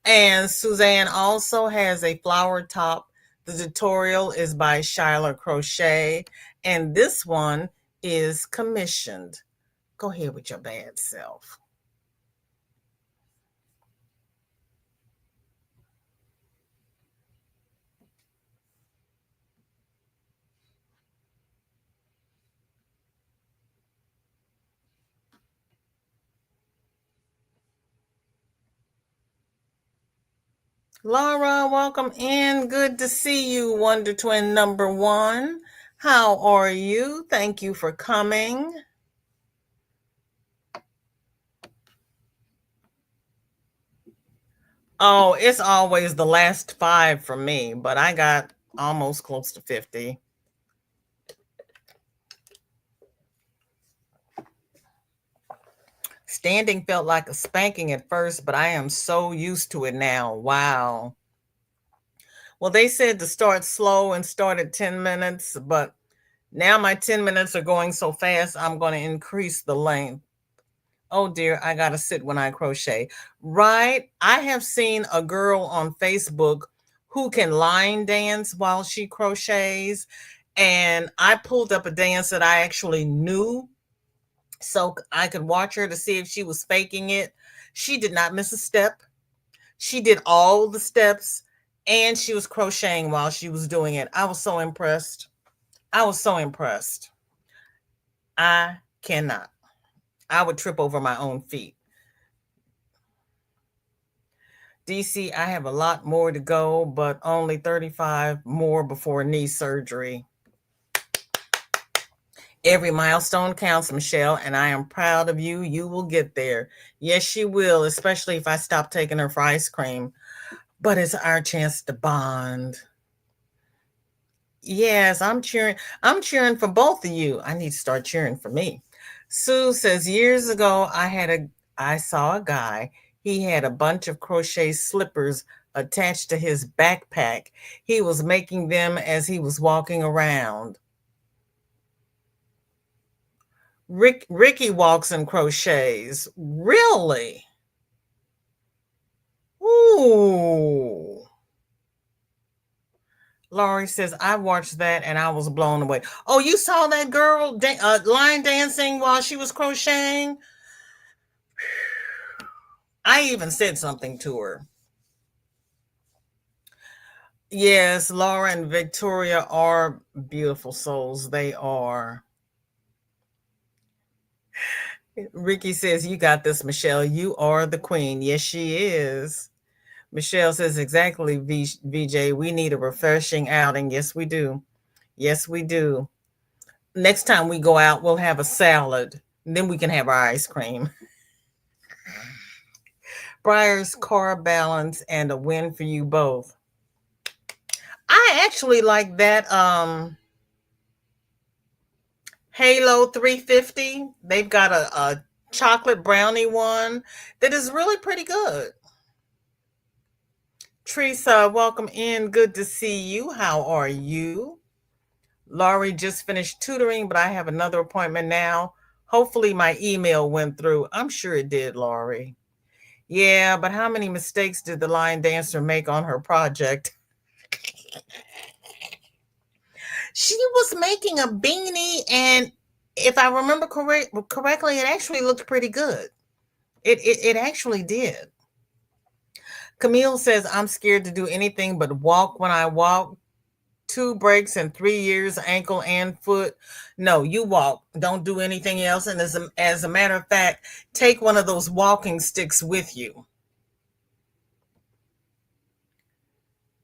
And Suzanne also has a flower top. The tutorial is by Shyla Crochet, and this one is commissioned. Go ahead with your bad self. Laura, welcome in. Good to see you, Wonder Twin number one. How are you? Thank you for coming. Oh, it's always the last five for me, but I got almost close to 50. Standing felt like a spanking at first, but I am so used to it now. Wow. Well, they said to start slow and start at 10 minutes, but now my 10 minutes are going so fast, I'm going to increase the length. Oh dear, I got to sit when I crochet. Right? I have seen a girl on Facebook who can line dance while she crochets. And I pulled up a dance that I actually knew so I could watch her to see if she was faking it. She did not miss a step. She did all the steps and she was crocheting while she was doing it. I was so impressed. I was so impressed. I cannot. I would trip over my own feet. DC, I have a lot more to go, but only 35 more before knee surgery. Every milestone counts, Michelle, and I am proud of you. You will get there. Yes, she will, especially if I stop taking her for ice cream. But it's our chance to bond. Yes, I'm cheering. I'm cheering for both of you. I need to start cheering for me. Sue says years ago I saw a guy. He had a bunch of crochet slippers attached to his backpack. He was making them as he was walking around. Ricky walks and crochets. Really? Ooh. Laurie says, I watched that and I was blown away. Oh, you saw that girl line dancing while she was crocheting? I even said something to her. Yes, Laura and Victoria are beautiful souls. They are. Ricky says, you got this, Michelle. You are the queen. Yes, she is. Michelle says, exactly, VJ. We need a refreshing outing. Yes, we do. Yes, we do. Next time we go out, we'll have a salad. Then we can have our ice cream. Briar's car balance and a win for you both. I actually like that Halo 350. They've got a chocolate brownie one that is really pretty good. Teresa, welcome in. Good to see you. How are you? Laurie just finished tutoring, but I have another appointment now. Hopefully, my email went through. I'm sure it did, Laurie. Yeah, but how many mistakes did the line dancer make on her project? She was making a beanie, and if I remember correctly, it actually looked pretty good. It actually did. Camille says, I'm scared to do anything but walk when I walk. 2 breaks in 3 years, ankle and foot. No, you walk. Don't do anything else. And as a matter of fact, take one of those walking sticks with you.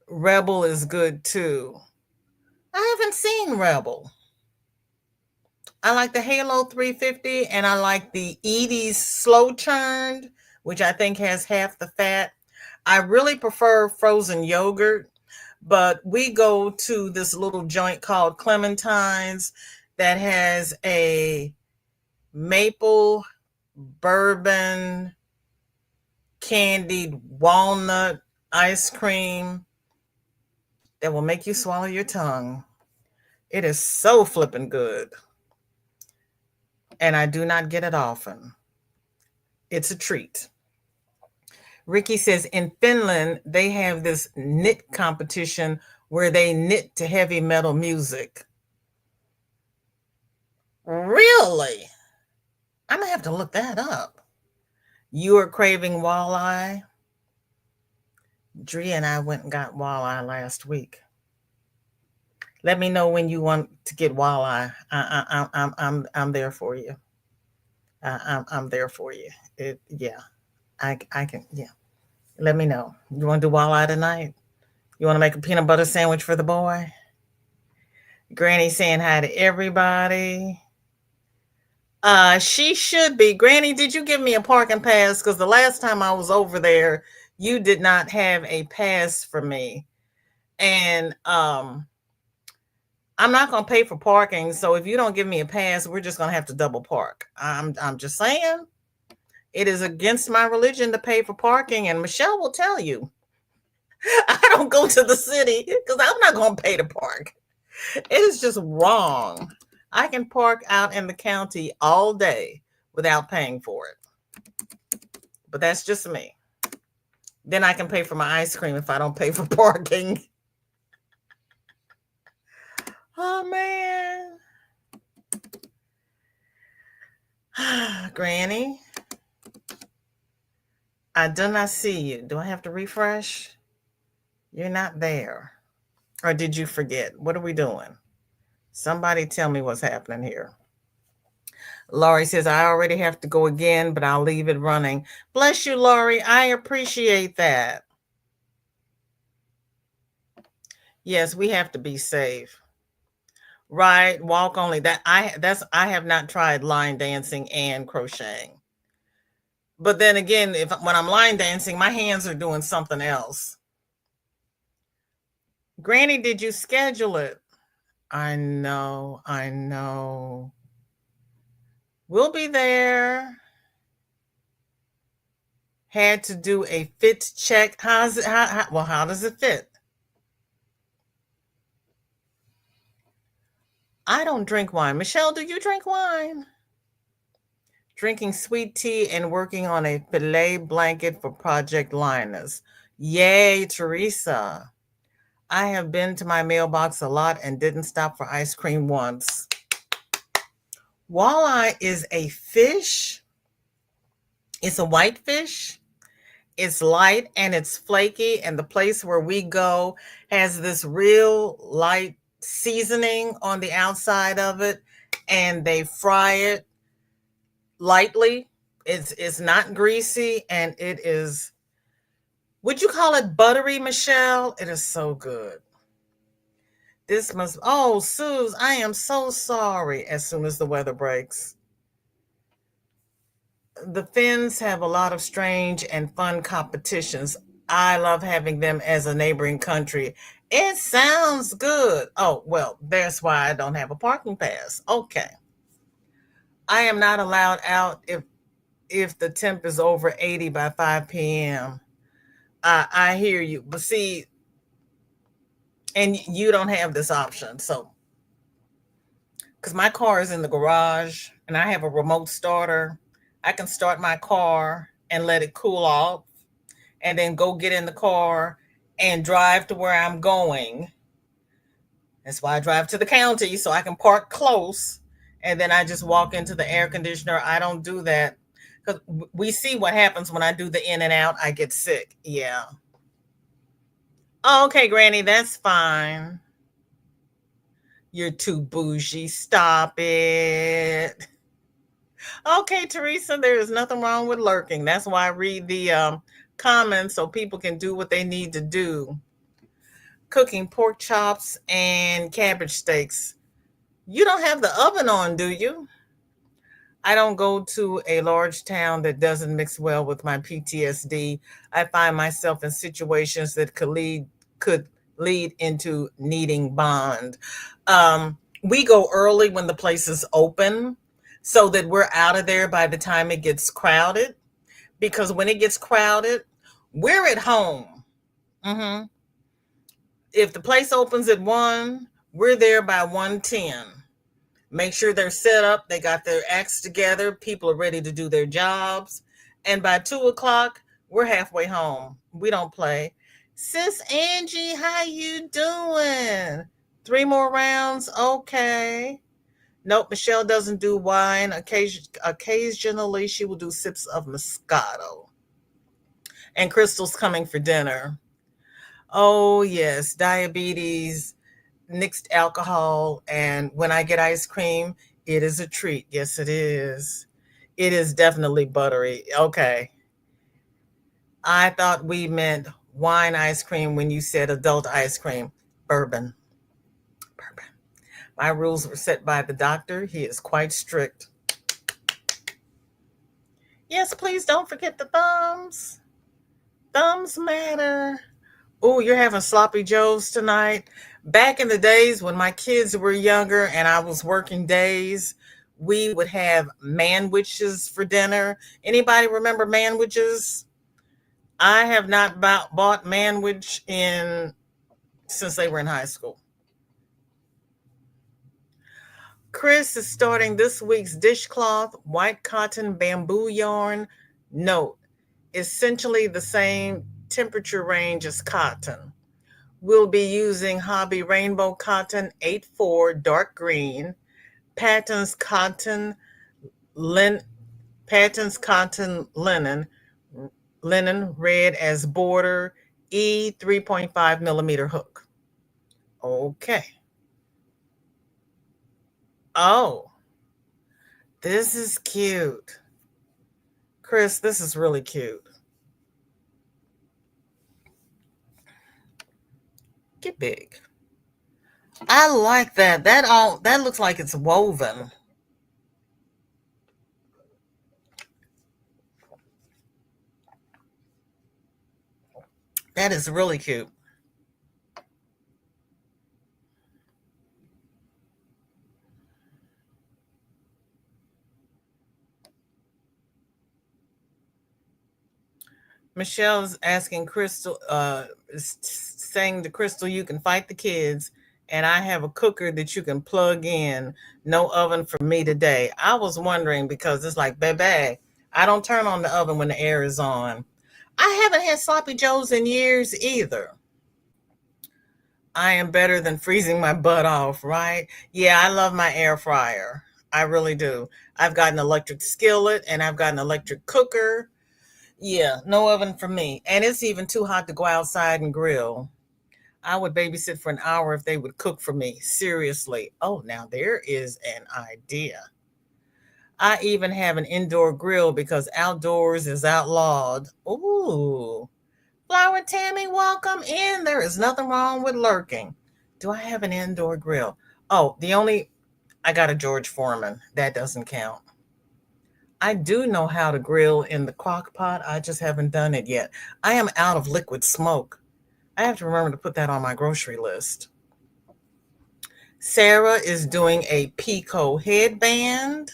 Rebel is good too. I haven't seen Rebel. I like the Halo 350 and I like the Edie's Slow Churned, which I think has half the fat. I really prefer frozen yogurt, but we go to this little joint called Clementine's that has a maple bourbon candied walnut ice cream that will make you swallow your tongue. It is so flippin' good. And I do not get it often. It's a treat. Ricky says in Finland, they have this knit competition where they knit to heavy metal music. Really? I'm going to have to look that up. You are craving walleye? Drea and I went and got walleye last week. Let me know when you want to get walleye. I'm there for you. I'm there for you. Yeah, I can. Yeah, let me know. You want to do walleye tonight? You want to make a peanut butter sandwich for the boy? Granny saying hi to everybody. She should be. Granny, did you give me a parking pass? Because the last time I was over there, you did not have a pass for me. And I'm not gonna pay for parking. So if you don't give me a pass, we're just gonna have to double park. I'm just saying. It is against my religion to pay for parking, and Michelle will tell you. I don't go to the city because I'm not gonna pay to park. It is just wrong. I can park out in the county all day without paying for it. But that's just me. Then I can pay for my ice cream if I don't pay for parking. Oh man. Granny, I do not see you. Do I have to refresh? You're not there. Or did you forget? What are we doing? Somebody tell me what's happening here. Laurie says, I already have to go again, but I'll leave it running. Bless you, Laurie. I appreciate that. Yes, we have to be safe. Right, walk only. I have not tried line dancing and crocheting. But then again, if when I'm line dancing, my hands are doing something else. Granny, did you schedule it? I know, I know. We'll be there. Had to do a fit check. How's it? How does it fit? I don't drink wine. Michelle, do you drink wine? Drinking sweet tea and working on a filet blanket for Project Linus. Yay, Teresa. I have been to my mailbox a lot and didn't stop for ice cream once. Walleye is a fish. It's a white fish. It's light and it's flaky. And the place where we go has this real light seasoning on the outside of it. And they fry it lightly. It's not greasy and it is, would you call it buttery, Michelle? It is so good. This must, oh, Suze, I am so sorry as soon as the weather breaks. The Finns have a lot of strange and fun competitions. I love having them as a neighboring country. It sounds good. Oh, well, that's why I don't have a parking pass. Okay. I am not allowed out if the temp is over 80 by 5 p.m. I hear you. But see, and you don't have this option. So, because my car is in the garage and I have a remote starter, I can start my car and let it cool off and then go get in the car and drive to where I'm going. That's why I drive to the county so I can park close and then I just walk into the air conditioner. I don't do that because we see what happens when I do the in and out. I get sick. Yeah. Oh, okay, Granny, that's fine. You're too bougie. Stop it. Okay, Teresa, there is nothing wrong with lurking. That's why I read the comments so people can do what they need to do. Cooking pork chops and cabbage steaks. You don't have the oven on, do you? I don't go to a large town that doesn't mix well with my PTSD. I find myself in situations that could lead into needing bond. We go early when the place is open so that we're out of there by the time it gets crowded. Because when it gets crowded, we're at home. hmm If the place opens at 1, we're there by 1:10. Make sure they're set up, they got their acts together, people are ready to do their jobs. And by 2 o'clock, we're halfway home. We don't play. Sis Angie, how you doing? 3 more rounds? Okay. Nope, Michelle doesn't do wine. Occasionally, she will do sips of Moscato. And Crystal's coming for dinner. Oh, yes, diabetes, mixed alcohol, and when I get ice cream, it is a treat. Yes, it is. It is definitely buttery. Okay. I thought we meant wine ice cream when you said adult ice cream. Bourbon. Bourbon. My rules were set by the doctor. He is quite strict. Yes, please don't forget the thumbs. Thumbs matter. Oh, you're having sloppy joes tonight. Back in the days when my kids were younger and I was working days, we would have manwiches for dinner. Anybody remember manwiches? I have not bought manwich in since they were in high school. Chris is starting this week's dishcloth white cotton bamboo yarn. Note, essentially the same temperature range as cotton. We'll be using Hobby Rainbow Cotton 84 dark green, Patton's Cotton lin, Patton's Cotton linen red as border, E 3.5 millimeter hook. Okay. Oh, this is cute. Chris, this is really cute. Get big. I like that. That looks like it's woven. That is really cute. Michelle's asking Crystal, saying to Crystal, you can fight the kids, and I have a cooker that you can plug in. No oven for me today. I was wondering because it's like, baby, I don't turn on the oven when the air is on. I haven't had sloppy joes in years either. I am better than freezing my butt off, right? Yeah, I love my air fryer. I really do. I've got an electric skillet and I've got an electric cooker. Yeah, no oven for me. And it's even too hot to go outside and grill. I would babysit for an hour if they would cook for me. Seriously. Oh, now there is an idea. I even have an indoor grill because outdoors is outlawed. Ooh. Flower Tammy, welcome in. There is nothing wrong with lurking. Do I have an indoor grill? Oh, I got a George Foreman. That doesn't count. I do know how to grill in the crock pot. I just haven't done it yet. I am out of liquid smoke. I have to remember to put that on my grocery list. Sarah is doing a Pico headband.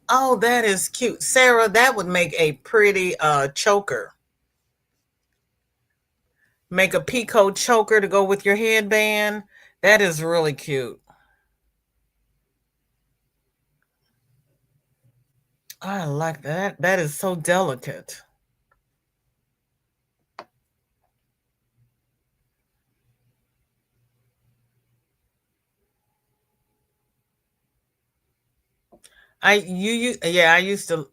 Oh, that is cute. Sarah, that would make a pretty choker. Make a Pico choker to go with your headband. That is really cute. I like that. That is so delicate. I used to.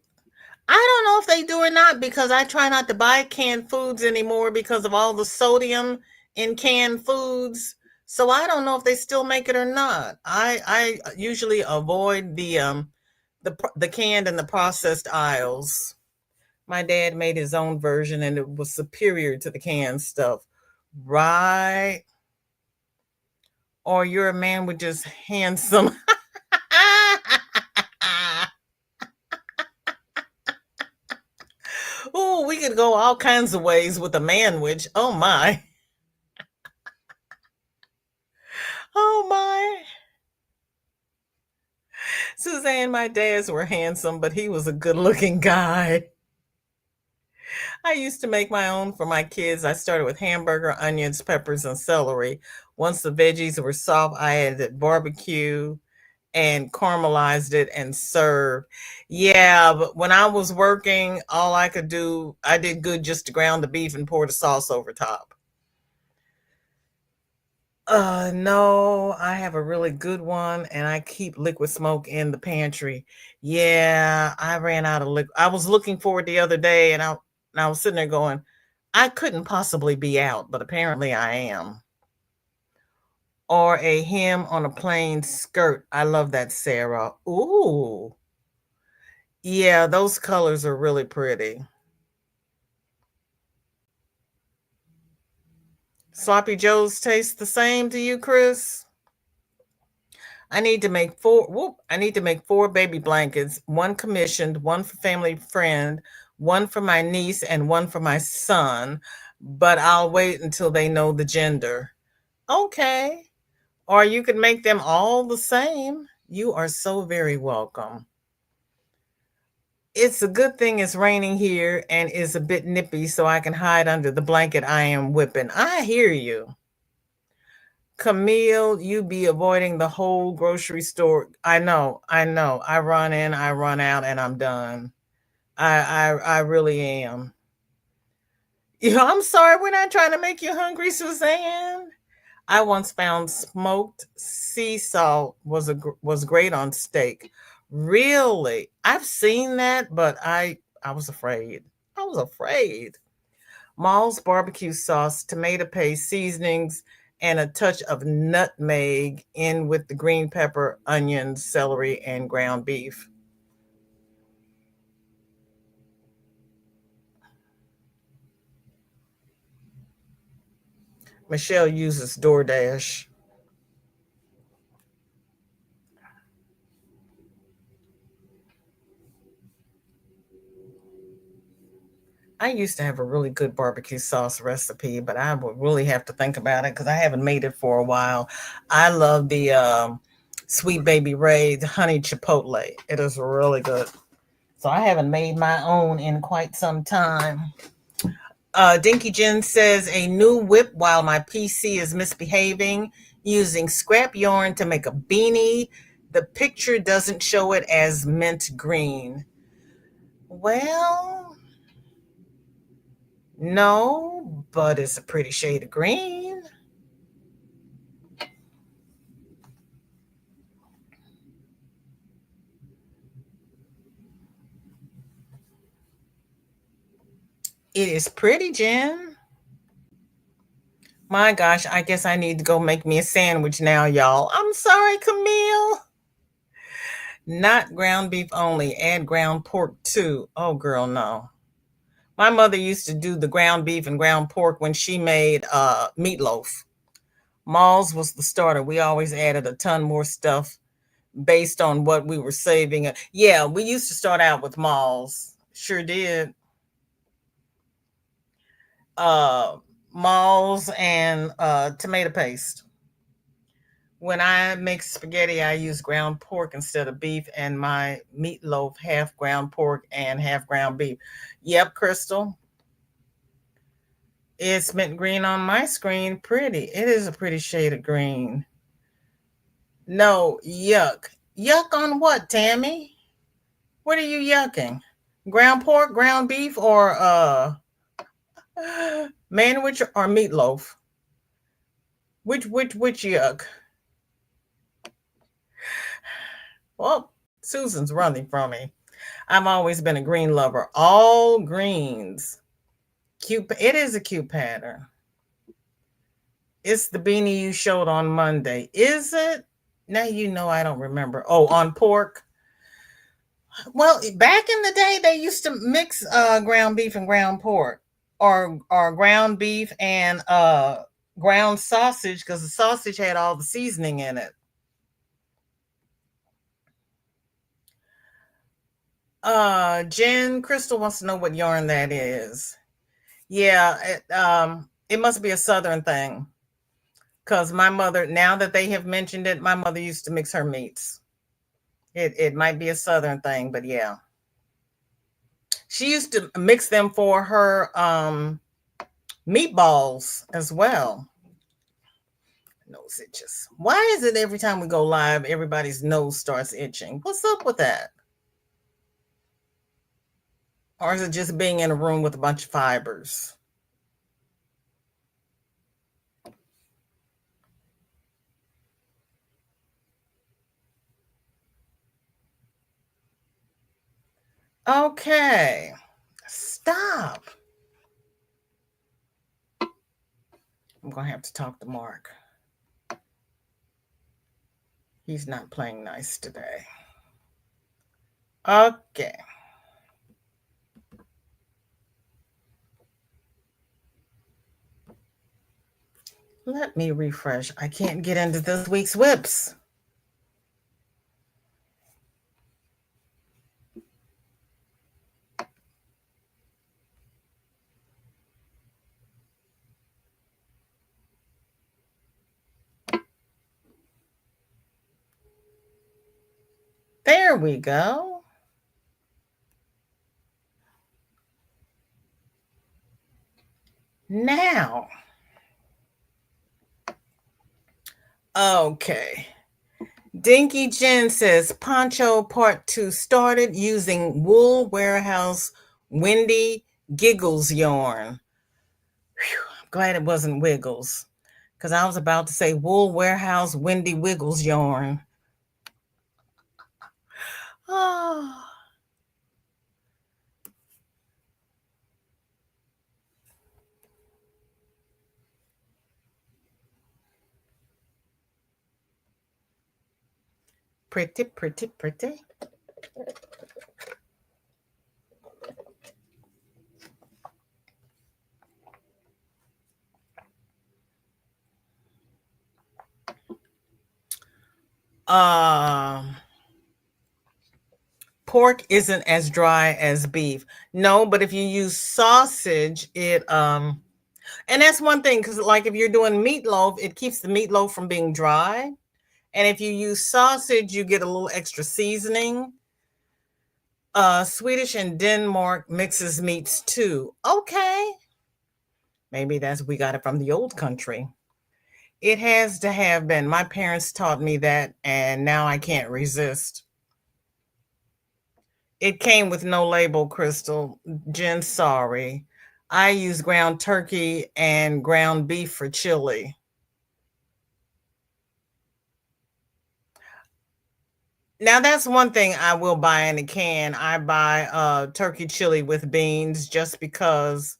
I don't know if they do or not because I try not to buy canned foods anymore because of all the sodium in canned foods. So I don't know if they still make it or not. I usually avoid the canned and the processed aisles. My dad made his own version and it was superior to the canned stuff. Right? Or you're a man with just handsome. Oh, we could go all kinds of ways with a manwich. Oh my. Oh my. Suzanne, my dads were handsome, but he was a good looking guy. I used to make my own for my kids. I started with hamburger, onions, peppers, and celery. Once the veggies were soft, I added barbecue and caramelized it and served. Yeah, but when I was working, all I could do, I did good just to ground the beef and pour the sauce over top. No, I have a really good one and I keep liquid smoke in the pantry. Yeah, I ran out of liquid. I was looking for it the other day and I was sitting there going, I couldn't possibly be out, but apparently I am. Or a hem on a plain skirt. I love that, Sarah. Ooh. Yeah, those colors are really pretty. Sloppy Joes taste the same to you, Chris? I need to make four baby blankets, one commissioned, one for family friend, one for my niece, and one for my son. But I'll wait until they know the gender. Okay. Or you could make them all the same. You are so very welcome. It's a good thing it's raining here and is a bit nippy so I can hide under the blanket I am whipping. I hear you. Camille, you be avoiding the whole grocery store. I know, I know. I run in, I run out, and I'm done. I really am. I'm sorry, we're not trying to make you hungry, Suzanne. I once found smoked sea salt was great on steak. Really? I've seen that, but I was afraid. I was afraid. Mall's barbecue sauce, tomato paste, seasonings, and a touch of nutmeg in with the green pepper, onions, celery, and ground beef. Michelle uses DoorDash. I used to have a really good barbecue sauce recipe, but I would really have to think about it because I haven't made it for a while. I love the Sweet Baby Ray's honey chipotle. It is really good. So I haven't made my own in quite some time. Dinky Jen says a new whip while my PC is misbehaving, using scrap yarn to make a beanie. The picture doesn't show it as mint green. Well, no, but it's a pretty shade of green. It is pretty, Jen. My gosh, I guess I need to go make me a sandwich now, y'all. I'm sorry, Camille. Not ground beef only, add ground pork too. Oh, girl, no. My mother used to do the ground beef and ground pork when she made meatloaf. Malls was the starter. We always added a ton more stuff based on what we were saving. Yeah, we used to start out with malls. Sure did. Uh, Malls and tomato paste. When I make spaghetti, I use ground pork instead of beef, and my meatloaf half ground pork and half ground beef. Yep, Crystal. It's mint green on my screen. Pretty. It is a pretty shade of green. No, yuck. Yuck on what, Tammy? What are you yucking? Ground pork, ground beef, or manwich or meatloaf? Which yuck? Well, Susan's running from me. I've always been a green lover. All greens. Cute. It is a cute pattern. It's the beanie you showed on Monday. Is it? Now you know I don't remember. Oh, on pork. Well, back in the day, they used to mix ground beef and ground pork, or ground beef and ground sausage, because the sausage had all the seasoning in it. Jen Crystal wants to know what yarn that is. Yeah, it must be a southern thing. Because my mother, now that they have mentioned it, my mother used to mix her meats. It might be a southern thing, but yeah. She used to mix them for her meatballs as well. Nose itches. Why is it every time we go live, everybody's nose starts itching? What's up with that? Or is it just being in a room with a bunch of fibers? Okay. Stop. I'm going to have to talk to Mark. He's not playing nice today. Okay. Let me refresh. I can't get into this week's WIPs. There we go. Now. Okay. Dinky Jen says Poncho Part 2 started using Wool Warehouse Wendy Giggles yarn. Whew, I'm glad it wasn't Wiggles, because I was about to say Wool Warehouse Wendy Wiggles yarn. Oh. Pretty, pretty, pretty. Pork isn't as dry as beef. No, but if you use sausage, and that's one thing, because like if you're doing meatloaf, it keeps the meatloaf from being dry. And if you use sausage, you get a little extra seasoning. Swedish and Denmark mixes meats too. Okay. Maybe we got it from the old country. It has to have been. My parents taught me that, and now I can't resist. It came with no label, Crystal. Jen, sorry. I use ground turkey and ground beef for chili. Now that's one thing I will buy in a can. I buy turkey chili with beans just because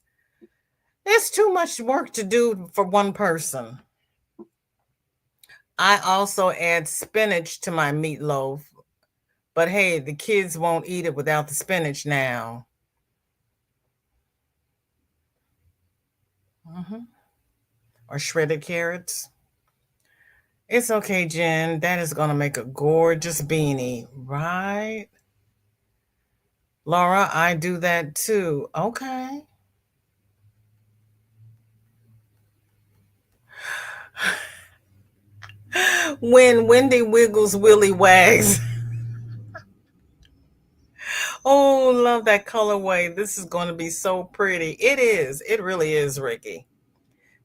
It's too much work to do for one person. I also add spinach to my meatloaf, but hey, the kids won't eat it without the spinach now. Mhm. Or shredded carrots. It's okay, Jen. That is going to make a gorgeous beanie, right? Laura, I do that too. Okay. When Wendy wiggles, Willie wags. Oh, love that colorway. This is going to be so pretty. It is. It really is, Ricky.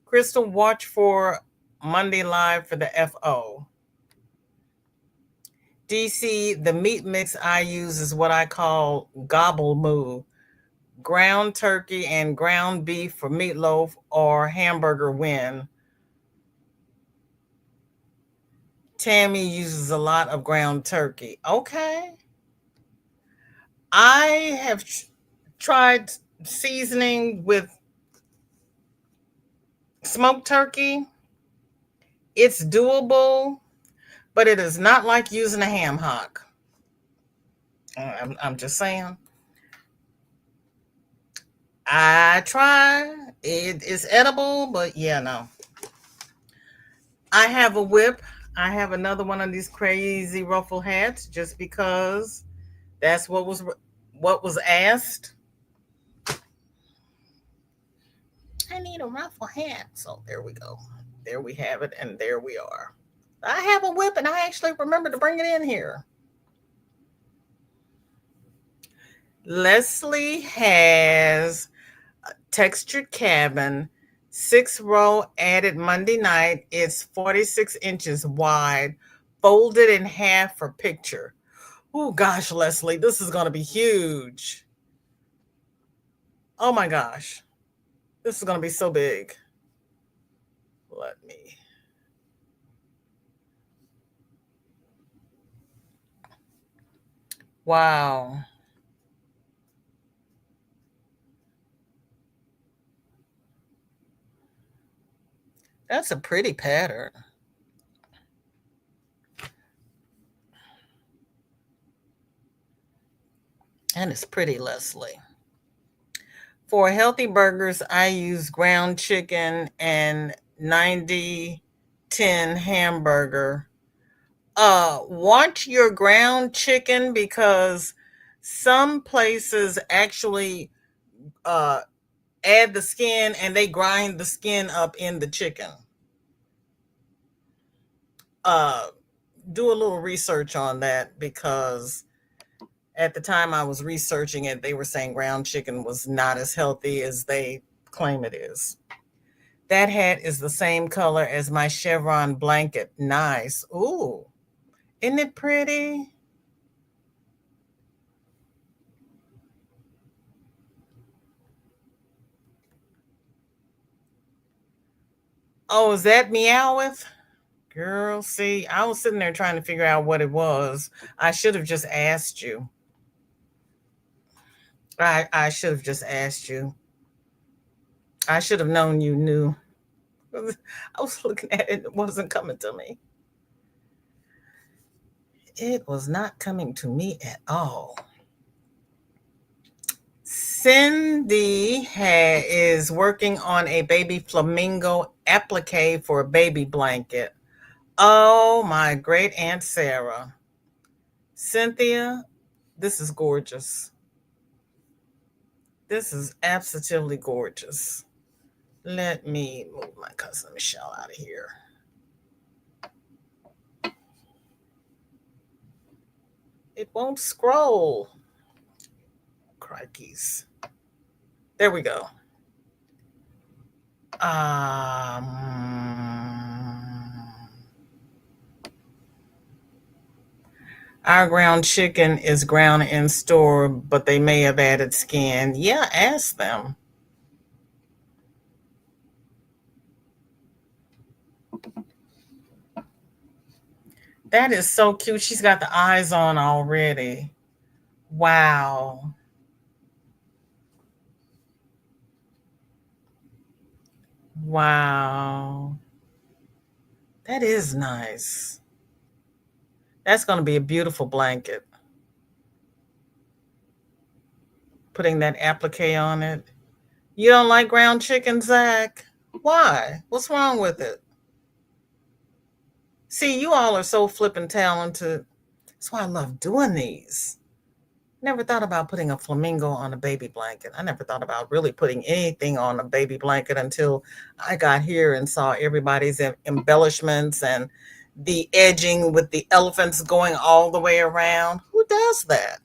Crystal, watch for Monday Live for the FO. DC, the meat mix I use is what I call gobble moo. Ground turkey and ground beef for meatloaf or hamburger win. Tammy uses a lot of ground turkey. Okay. I have tried seasoning with smoked turkey. It's doable, but it is not like using a ham hock. I'm just saying. I try. It is edible, but yeah, no. I have a whip. I have another one of these crazy ruffle hats just because that's what was asked. I need a ruffle hat. So there we go. There we have it, and there we are. I have a whip, and I actually remember to bring it in here. Leslie has a textured cabin, 6 row added Monday night. It's 46 inches wide, folded in half for picture. Oh gosh, Leslie, this is going to be huge. Oh my gosh, this is going to be so big. Let me. Wow, that's a pretty pattern. And it's pretty, Leslie. For healthy burgers, I use ground chicken and 90-10 hamburger. Watch your ground chicken because some places actually uh, add the skin and they grind the skin up in the chicken. Uh, do a little research on that because at the time I was researching it, they were saying ground chicken was not as healthy as they claim it is. That hat is the same color as my chevron blanket. Nice. Ooh, isn't it pretty? Oh, is that Meowth? Girl, see, I was sitting there trying to figure out what it was. I should have just asked you. I should have just asked you. I should have known you knew. I was looking at it, it wasn't coming to me. It was not coming to me at all. Cindy is working on a baby flamingo applique for a baby blanket. Oh, my great Aunt Sarah. Cynthia, this is gorgeous. This is absolutely gorgeous. Let me move my cousin Michelle out of here. It won't scroll. Crikeys. There we go. Um, our ground chicken is ground in store, but they may have added skin. Yeah, ask them. That is so cute. She's got the eyes on already. Wow. Wow. That is nice. That's going to be a beautiful blanket. Putting that applique on it. You don't like ground chicken, Zach? Why? What's wrong with it? See, you all are so flippin' talented. That's why I love doing these. Never thought about putting a flamingo on a baby blanket. I never thought about really putting anything on a baby blanket until I got here and saw everybody's embellishments and the edging with the elephants going all the way around. Who does that?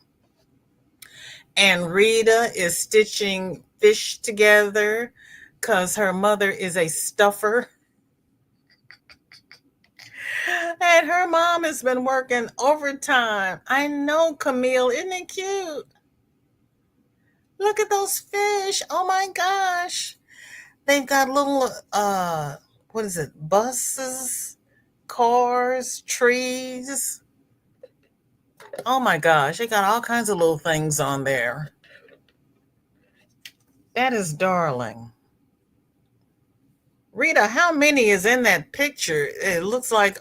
And Rita is stitching fish together because her mother is a stuffer. And her mom has been working overtime. I know, Camille. Isn't it cute? Look at those fish. Oh my gosh. They've got little what is it? Buses, cars, trees. Oh my gosh, they got all kinds of little things on there. That is darling. Rita, how many is in that picture? It looks like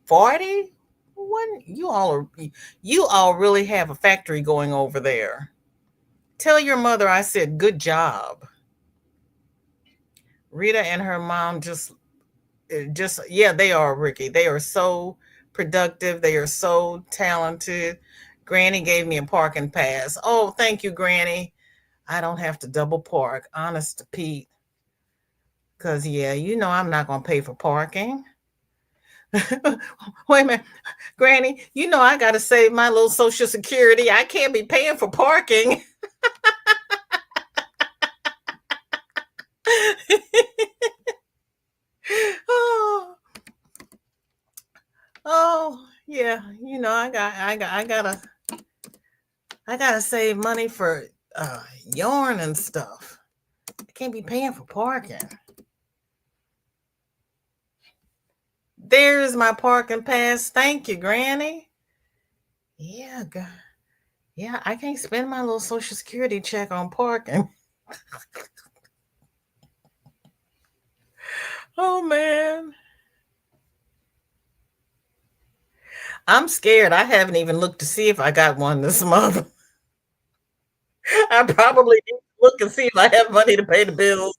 40. One, you all really have a factory going over there. Tell your mother I said good job. Rita and her mom just yeah, they are, Ricky. They are so productive. They are so talented. Granny gave me a parking pass. Oh, thank you, Granny. I don't have to double park. Honest to Pete. Because, yeah, I'm not going to pay for parking. Wait a minute. Granny, I got to save my little Social Security. I can't be paying for parking. oh, oh, yeah. I gotta save money for yarn and stuff. I can't be paying for parking. There's my parking pass. Thank you, Granny. Yeah, God. Yeah, I can't spend my little Social Security check on parking. Oh man. I'm scared. I haven't even looked to see if I got one this month. I probably need to look and see if I have money to pay the bills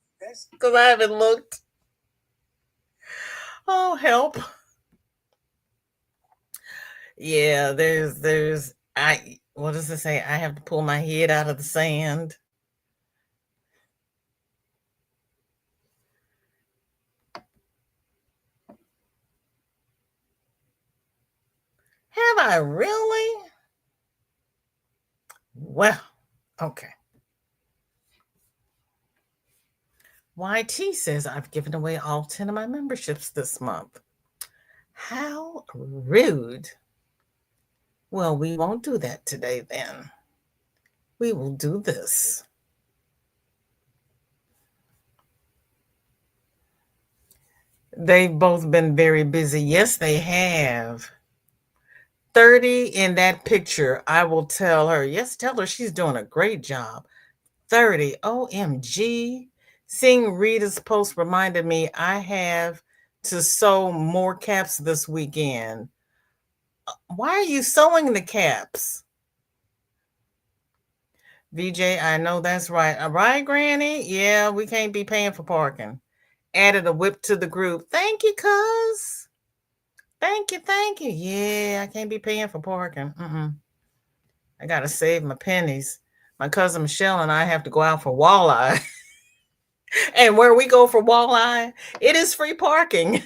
because I haven't looked. Oh, help. Yeah, what does it say? I have to pull my head out of the sand. Have I really? Well, okay. YT says I've given away all 10 of my memberships this month. How rude. Well, we won't do that today then. We will do this. They've both been very busy. Yes, they have. 30 in that picture. I will tell her. Yes, tell her she's doing a great job. 30. OMG. Seeing Rita's post reminded me I have to sew more caps this weekend. Why are you sewing the caps? VJ, I know that's right. All right, Granny? Yeah, we can't be paying for parking. Added a WIP to the group. Thank you, cuz. Thank you, thank you. Yeah, I can't be paying for parking. I got to save my pennies. My cousin Michelle and I have to go out for walleye. And where we go for walleye, it is free parking.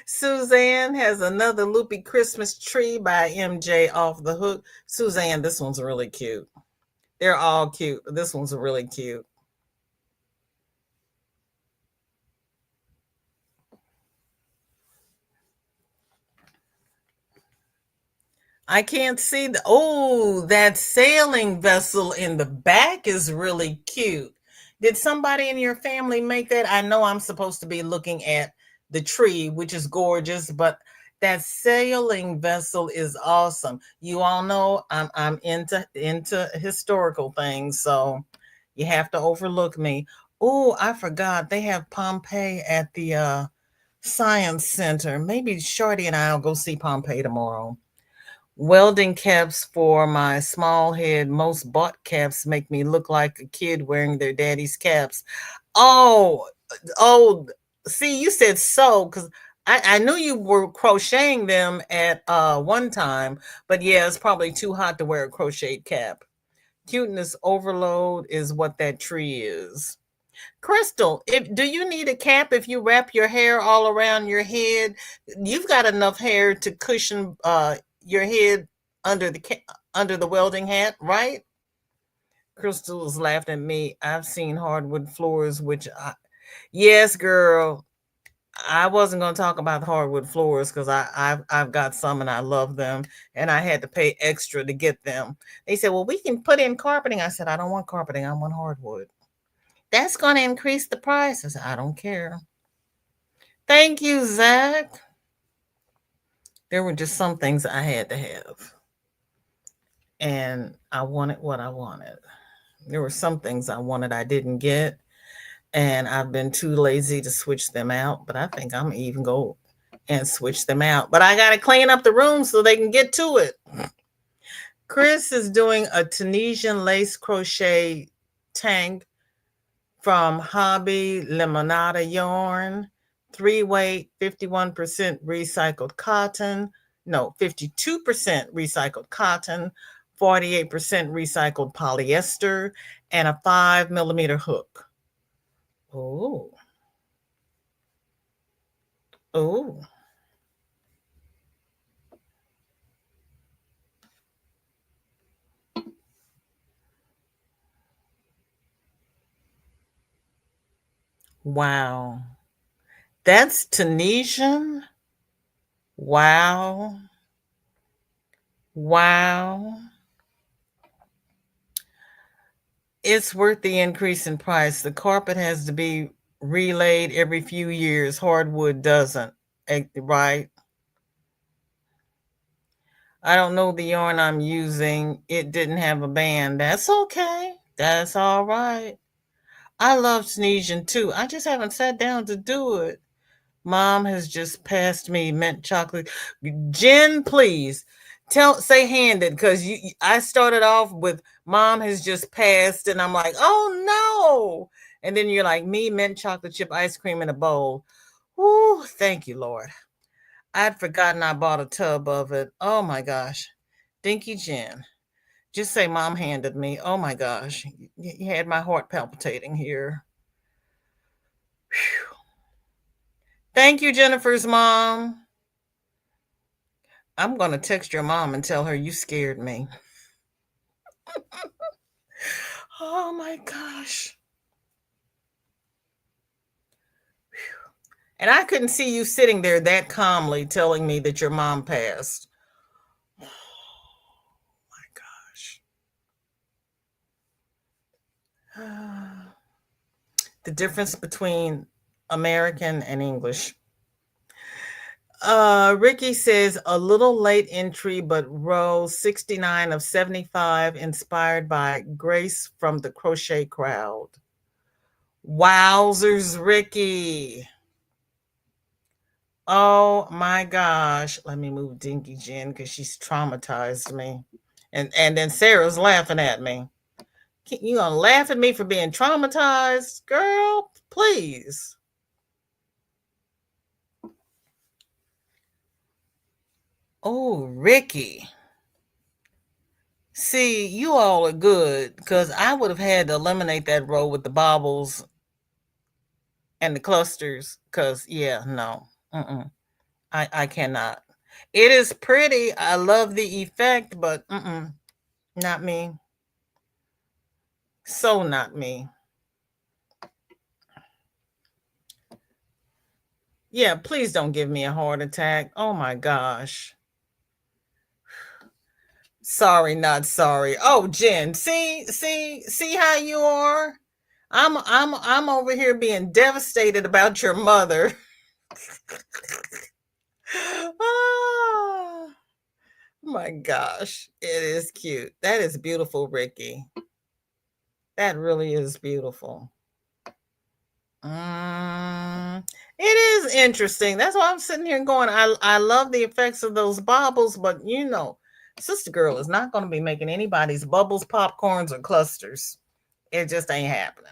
Suzanne has another loopy Christmas tree by MJ off the hook. Suzanne, this one's really cute. They're all cute. This one's really cute. I can't see that sailing vessel in the back is really cute. Did somebody in your family make that? I know I'm supposed to be looking at the tree, which is gorgeous, but that sailing vessel is awesome. You all know I'm into historical things, so you have to overlook me. Oh, I forgot. They have Pompeii at the Science Center. Maybe Shorty and I'll go see Pompeii tomorrow. Welding caps for my small head. Most bought caps make me look like a kid wearing their daddy's caps. Oh, oh, see, you said so because I knew you were crocheting them at one time, but yeah, it's probably too hot to wear a crocheted cap. Cuteness overload is what that tree is. Crystal, if do you need a cap if you wrap your hair all around your head? You've got enough hair to cushion your head under under the welding hat, right? Crystal was laughing at me. I've seen hardwood floors, yes, girl. I wasn't going to talk about hardwood floors because I've got some and I love them, and I had to pay extra to get them. They said, "Well, we can put in carpeting." I said, "I don't want carpeting. I want hardwood." That's going to increase the price. I said, "I don't care." Thank you, Zach. There were just some things I had to have, and I wanted what I wanted. There were some things I wanted I didn't get, and I've been too lazy to switch them out. But I think I'm even go and switch them out. But I got to clean up the room so they can get to it. Chris is doing a Tunisian lace crochet tank from Hobby Limonada Yarn, 3-weight, 51% recycled cotton, no, 52% recycled cotton, 48% recycled polyester, and a 5 millimeter hook. Oh, oh, wow. That's Tunisian? Wow. Wow. It's worth the increase in price. The carpet has to be relaid every few years. Hardwood doesn't. Right? I don't know the yarn I'm using. It didn't have a band. That's okay. That's all right. I love Tunisian too. I just haven't sat down to do it. Mom has just passed me mint chocolate. Jen, please say handed because I started off with mom has just passed, and I'm like, oh no. And then you're like, me, mint chocolate chip ice cream in a bowl. Whoo, thank you, Lord. I'd forgotten I bought a tub of it. Oh my gosh. Dinky Jen. Just say mom handed me. Oh my gosh. You had my heart palpitating here. Whew. Thank you, Jennifer's mom. I'm going to text your mom and tell her you scared me. Oh my gosh. And I couldn't see you sitting there that calmly telling me that your mom passed. Oh my gosh. The difference between American and English. Ricky says a little late entry, but row 69 of 75, inspired by Grace from the Crochet Crowd. Wowzers, Ricky. Oh my gosh. Let me move Dinky Jen because she's traumatized me. And then Sarah's laughing at me. You gonna laugh at me for being traumatized? Girl, please. Oh, Ricky. See, you all are good because I would have had to eliminate that row with the bobbles and the clusters because, yeah, no. I cannot. It is pretty. I love the effect, but not me. So not me. Yeah, please don't give me a heart attack. Oh my gosh. Sorry, not sorry. Oh, Jen, see how you are? I'm over here being devastated about your mother. Oh my gosh. It is cute. That is beautiful, Ricky. That really is beautiful. It is interesting. That's why I'm sitting here going, I love the effects of those bobbles, but Sister Girl is not going to be making anybody's bubbles, popcorns, or clusters. It just ain't happening.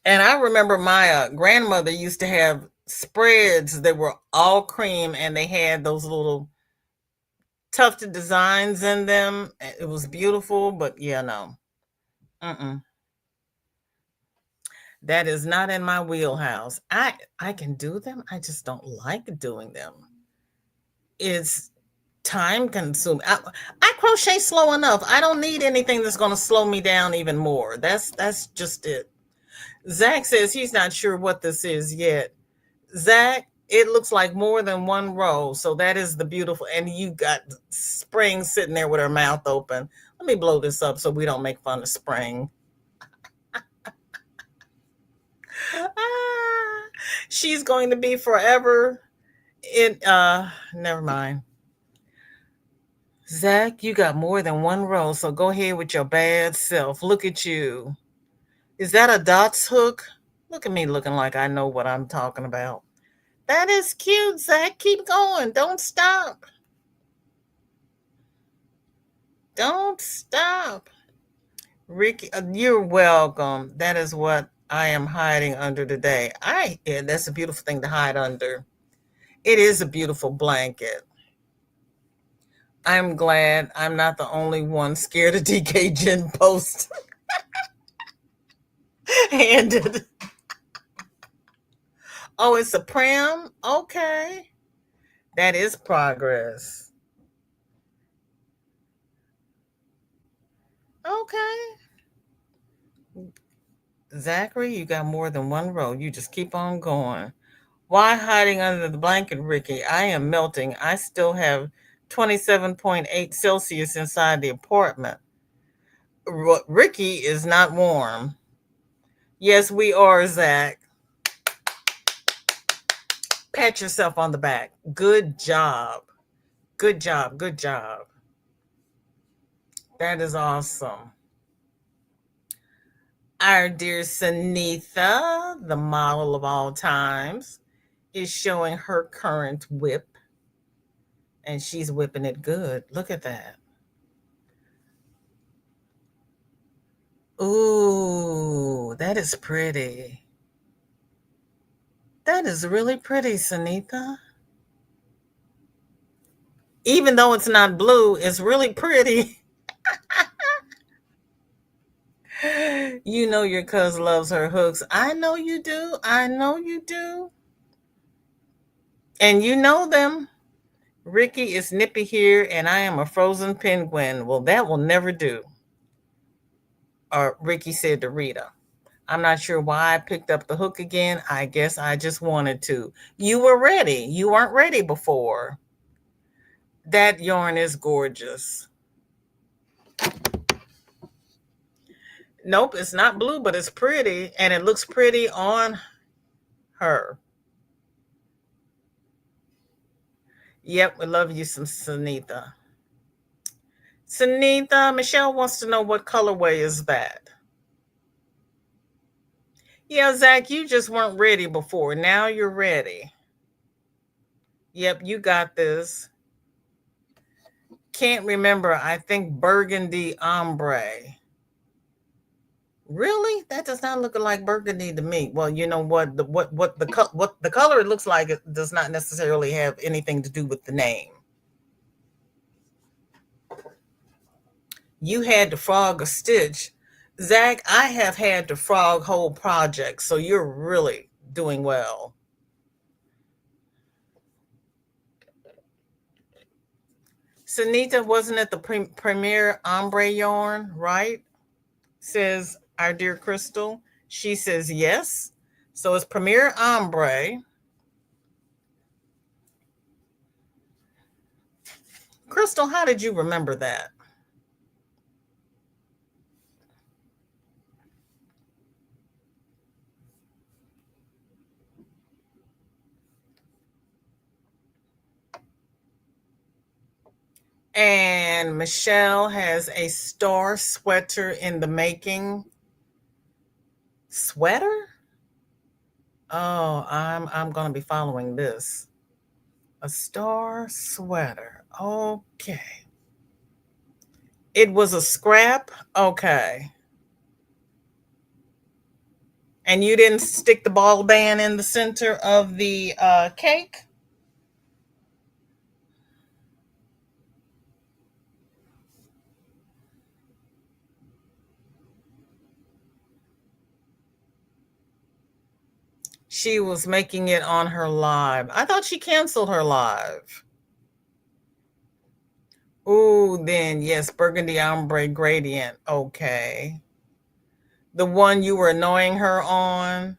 And I remember my grandmother used to have spreads that were all cream and they had those little tufted designs in them. It was beautiful, but yeah, no. Mm-mm. That is not in my wheelhouse. I can do them. I just don't like doing them. It's time consuming. I crochet slow enough. I don't need anything that's going to slow me down even more. That's just it. Zach says he's not sure what this is yet. Zach, it looks like more than one row. So that is the beautiful. And you got Spring sitting there with her mouth open. Let me blow this up so we don't make fun of Spring. She's going to be forever never mind. Zach, you got more than one row, so go ahead with your bad self. Look at you. Is that a dots hook? Look at me looking like I know what I'm talking about. That is cute, Zach. Keep going. Don't stop. Don't stop. Ricky, you're welcome. That is what I am hiding under today. That's a beautiful thing to hide under. It is a beautiful blanket. I'm glad I'm not the only one scared of DK Jen post handed. Oh, it's a pram? Okay. That is progress. Okay. Zachary, you got more than one row. You just keep on going. Why hiding under the blanket, Ricky? I am melting. I still have 27.8 Celsius inside the apartment. Ricky is not warm. Yes, we are, Zach. Pat yourself on the back. Good job. Good job. Good job. That is awesome. Our dear Sanitha, the model of all times, is showing her current whip. And she's whipping it good. Look at that. Ooh, that is pretty. That is really pretty, Sanitha. Even though it's not blue, it's really pretty. You know your cuz loves her hooks. I know you do. I know you do. And you know them. Ricky is nippy here, and I am a frozen penguin. Well, that will never do. Or Ricky said to Rita. I'm not sure why I picked up the hook again. I guess I just wanted to. You were ready. You weren't ready before. That yarn is gorgeous. Nope, it's not blue, but it's pretty, and it looks pretty on her. Yep, we love you some Sunitha. Sunitha, Michelle wants to know what colorway is that? Yeah, Zach, you just weren't ready before. Now you're ready. Yep, you got this. Can't remember. I think burgundy ombre. Really? That does not look like burgundy to me. Well, you know what the color it looks like it does not necessarily have anything to do with the name. You had to frog a stitch. Zach, I have had to frog whole projects, so you're really doing well. Sunita, wasn't it the premier ombre yarn, right? Says our dear Crystal. She says yes. So it's premier ombre. Crystal, how did you remember that? And Michelle has a star sweater in the making. Sweater? Oh, I'm gonna be following this. A star sweater. Okay. It was a scrap. Okay. And you didn't stick the ball band in the center of the cake? She was making it on her live. I thought she canceled her live. Ooh, then yes, burgundy ombre gradient. Okay. The one you were annoying her on.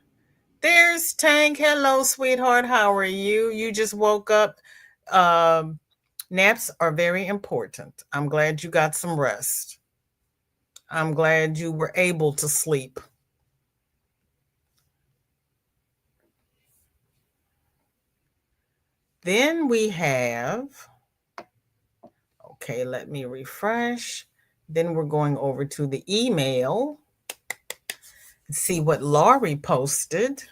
There's Tank. Hello, sweetheart. How are you? You just woke up. Um, Naps are very important. I'm glad you got some rest. I'm glad you were able to sleep. Then we have, okay, let me refresh. Then we're going over to the email and see what Laurie posted.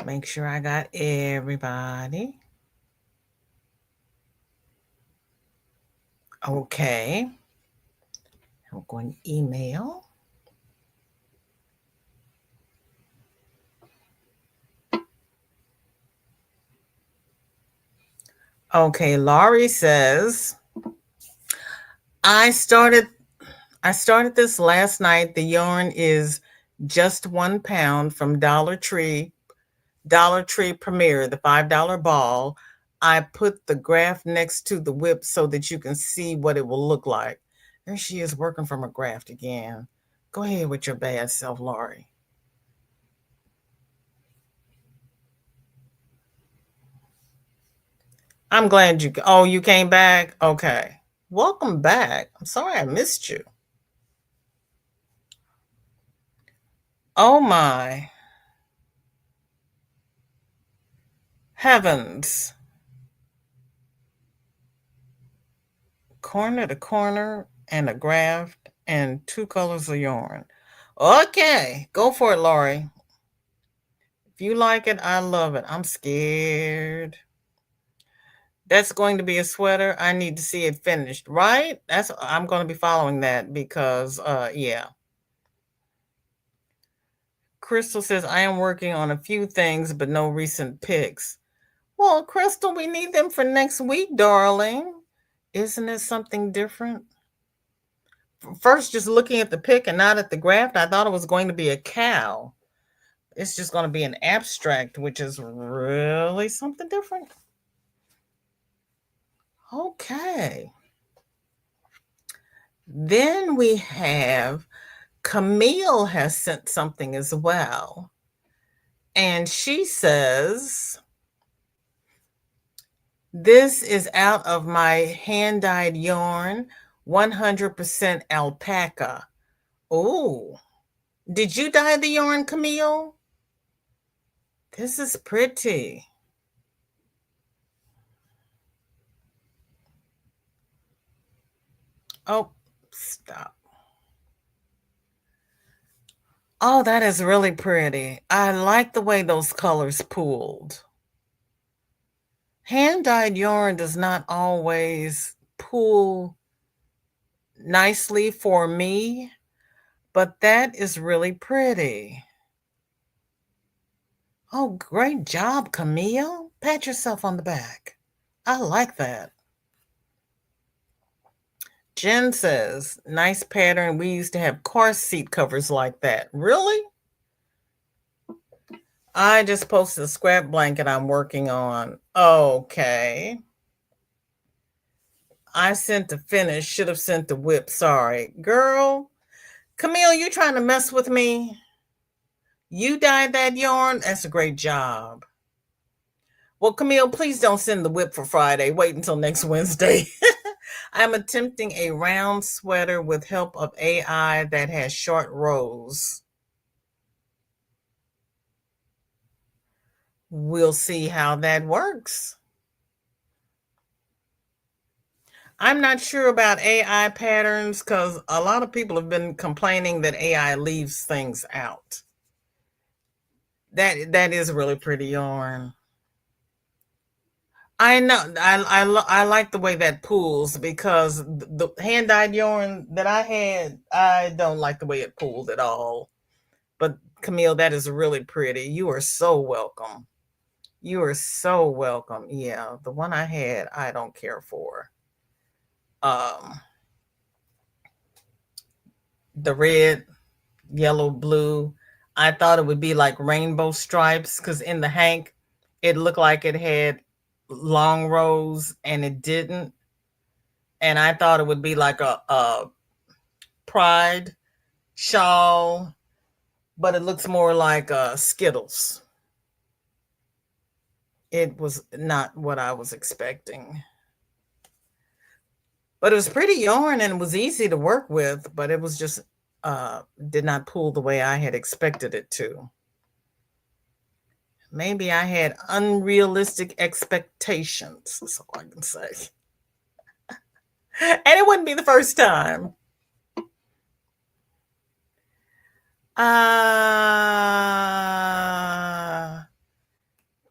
Make sure I got everybody. Okay. I'm going to email. Okay, Laurie says, I started this last night. The yarn is just £1 from Dollar Tree Premier, the $5 ball. I put the graph next to the WIP so that you can see what it will look like. There she is working from a graph again. Go ahead with your bad self, Laurie. I'm glad you came back? Okay. Welcome back. I'm sorry I missed you. Oh my heavens. Corner to corner and a graph and two colors of yarn. Okay, go for it, Laurie. If you like it, I love it. I'm scared. That's going to be a sweater. I need to see it finished, right? I'm going to be following that because yeah. Crystal says I am working on a few things but no recent pics. Well, Crystal, we need them for next week, darling. Isn't it something different? First, just looking at the pic and not at the graph, I thought it was going to be a cow. It's just going to be an abstract, which is really something different. Okay. Then we have Camille has sent something as well. And she says, this is out of my hand-dyed yarn, 100% alpaca. Oh, did you dye the yarn, Camille? This is pretty. Oh, stop. Oh, that is really pretty. I like the way those colors pooled. Hand-dyed yarn does not always pool nicely for me, but that is really pretty. Oh, great job, Camille. Pat yourself on the back. I like that. Jen says, nice pattern. We used to have car seat covers like that. Really? I just posted a scrap blanket I'm working on. Okay. I sent the finish. Should have sent the WIP. Sorry. Girl, Camille, you trying to mess with me? You dyed that yarn? That's a great job. Well, Camille, please don't send the WIP for Friday. Wait until next Wednesday. I'm attempting a round sweater with help of AI that has short rows. We'll see how that works. I'm not sure about AI patterns because a lot of people have been complaining that AI leaves things out. That is really pretty yarn. I know. I like the way that pulls because the hand dyed yarn that I had, I don't like the way it pulled at all. But Camille, that is really pretty. You are so welcome. You are so welcome. Yeah, the one I had, I don't care for. Um, the red, yellow, blue. I thought it would be like rainbow stripes because in the hank, it looked like it had long rows and it didn't. And I thought it would be like a pride shawl, but it looks more like Skittles. It was not what I was expecting. But it was pretty yarn and it was easy to work with, but it was just did not pull the way I had expected it to. Maybe I had unrealistic expectations, that's all I can say. And it wouldn't be the first time.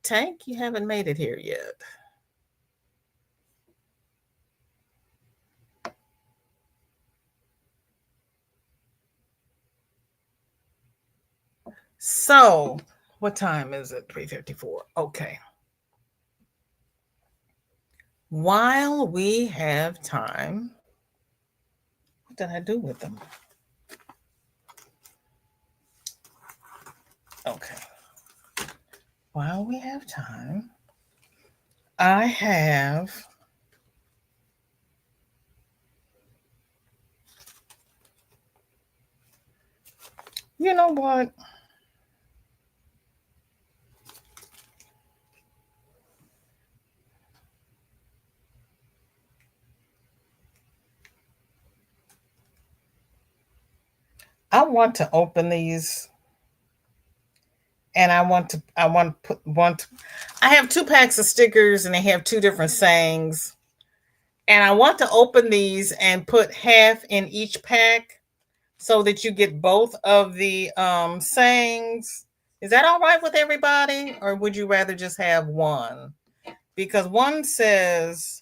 Tank, you haven't made it here yet. So, what time is it? 3:54. Okay. While we have time, what did I do with them? Okay. While we have time, I have you know what? I want to open these and I have 2 packs of stickers and they have 2 different sayings. And I want to open these and put half in each pack so that you get both of the sayings. Is that all right with everybody? Or would you rather just have one? Because one says,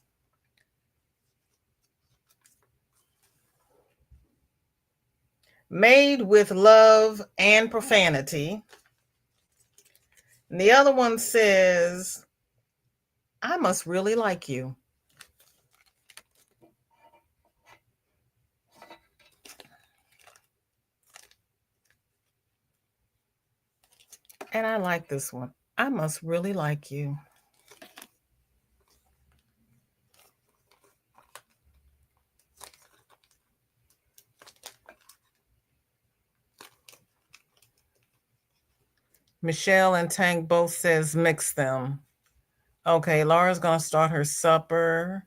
made with love and profanity. And the other one says, I must really like you. And I like this one. I must really like you. Michelle and Tank both says mix them. Okay, Laura's going to start her supper.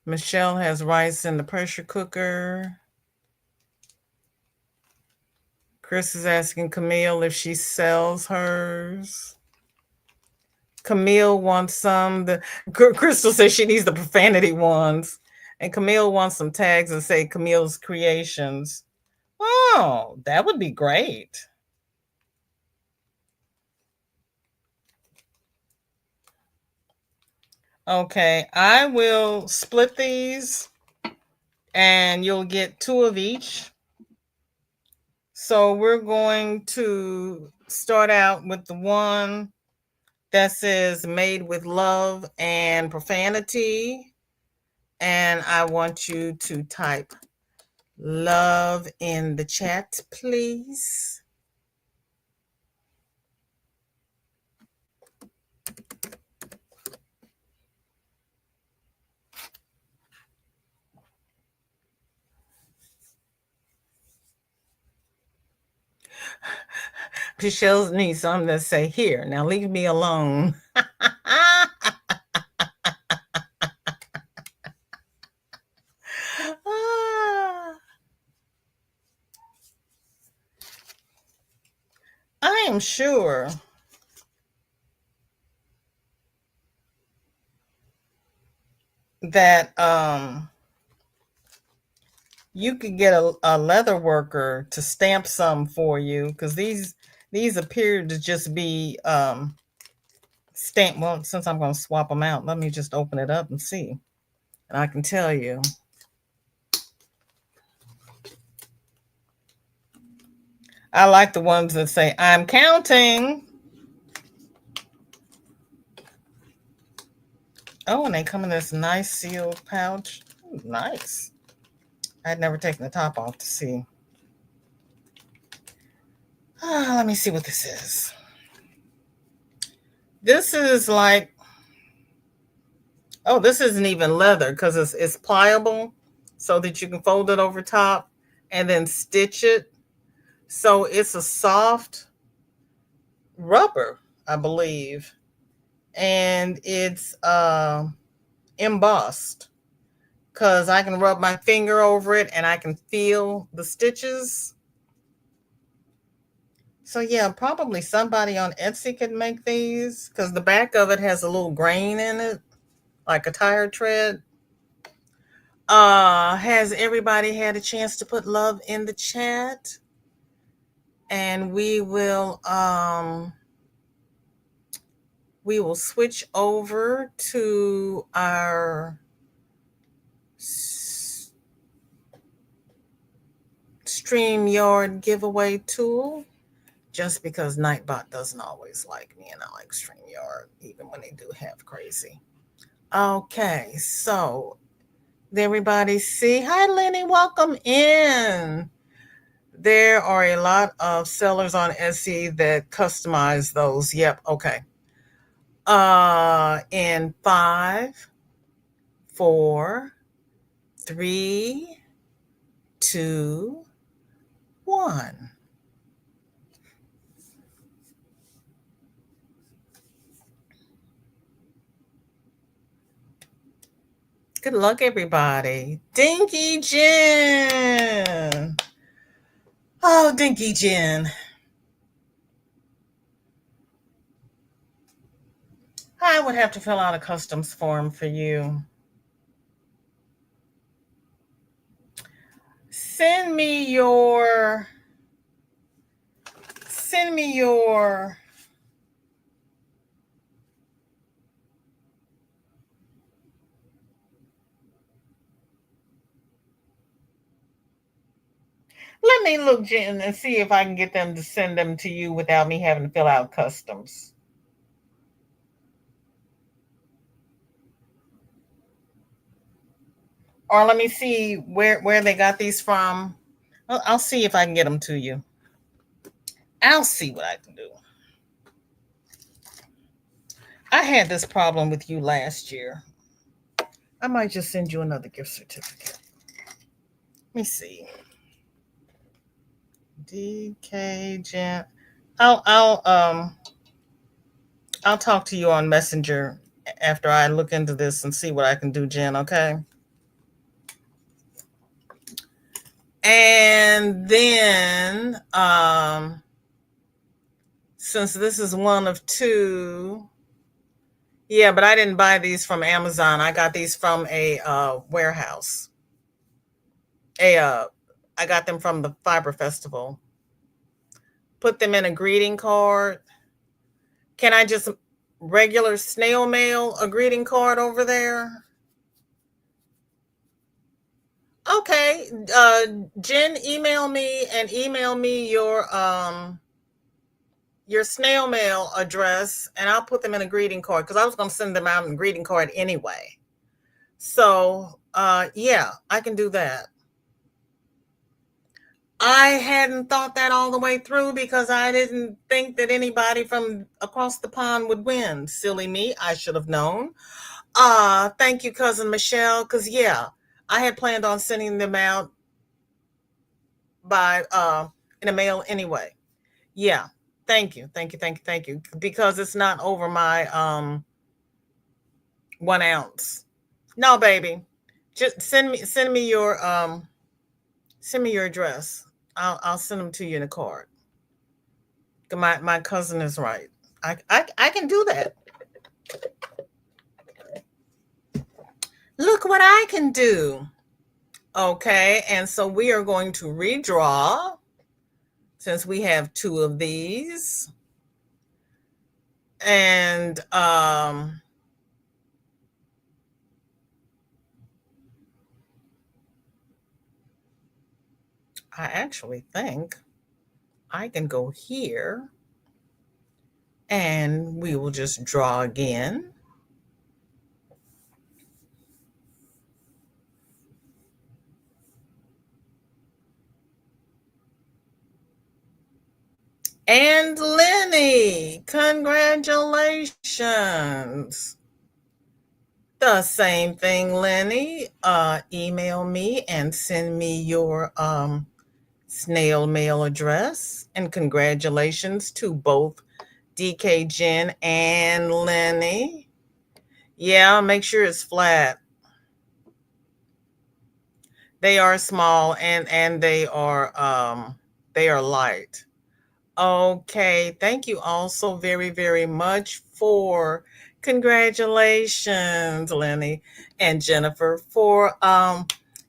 Michelle has rice in the pressure cooker. Chris is asking Camille if she sells hers. Camille wants some. Crystal says she needs the profanity ones. And Camille wants some tags and say Camille's Creations. Oh, that would be great. Okay, I will split these and you'll get 2 of each. So we're going to start out with the one that says made with love and profanity. And I want you to type love in the chat, please. Michelle's niece, so I'm going to say, here, now leave me alone. I am sure that you could get a leather worker to stamp some for you, because these appear to just be stamped. Well, since I'm going to swap them out, let me just open it up and see, and I can tell you. I like the ones that say, I'm counting. Oh, and they come in this nice sealed pouch. Ooh, nice. I'd never taken the top off to see. Let me see what this is. This is like, oh, this isn't even leather, because it's pliable so that you can fold it over top and then stitch it. So it's a soft rubber, I believe. And it's embossed, because I can rub my finger over it and I can feel the stitches. So yeah, probably somebody on Etsy could make these, because the back of it has a little grain in it, like a tire tread. Has everybody had a chance to put love in the chat? And we will switch over to our StreamYard giveaway tool, just because Nightbot doesn't always like me, and I like StreamYard, even when they do have crazy. Okay, so did everybody see? Hi, Lenny, welcome in. There are a lot of sellers on Etsy that customize those. Yep, okay. In 5, 4, 3, 2, 1. Good luck, everybody. Dinky Jen. Oh, Dinky Jen. I would have to fill out a customs form for you. Send me your let me look, Jen, and see if I can get them to send them to you without me having to fill out customs. Or let me see where they got these from. I'll see if I can get them to you. I'll see what I can do. I had this problem with you last year. I might just send you another gift certificate. Let me see. DK Jen. I'll talk to you on Messenger after I look into this and see what I can do, Jen, okay? And then since this is one of 2, yeah, but I didn't buy these from Amazon. I got these from a warehouse. I got them from the Fiber Festival. Put them in a greeting card. Can I just regular snail mail a greeting card over there? Okay. Jen, email me your snail mail address, and I'll put them in a greeting card, because I was going to send them out in a greeting card anyway. So, yeah, I can do that. I hadn't thought that all the way through, because I didn't think that anybody from across the pond would win. Silly me. I should have known. Thank you, cousin Michelle, because, yeah, I had planned on sending them out by in a mail anyway. Yeah. Thank you. Thank you. Thank you. Thank you. Because it's not over my 1 ounce. No, baby. Just send me your address. I'll send them to you in a card. My cousin is right. I can do that. Look what I can do. Okay, and so we are going to redraw since we have two of these. And I actually think I can go here and we will just draw again. And Lenny, congratulations. The same thing, Lenny. Email me and send me your snail mail address. And congratulations to both DK Jen and Lenny. Yeah, make sure it's flat. They are small and they are light. Okay, thank you all so very, very much for congratulations, Lenny and Jennifer, for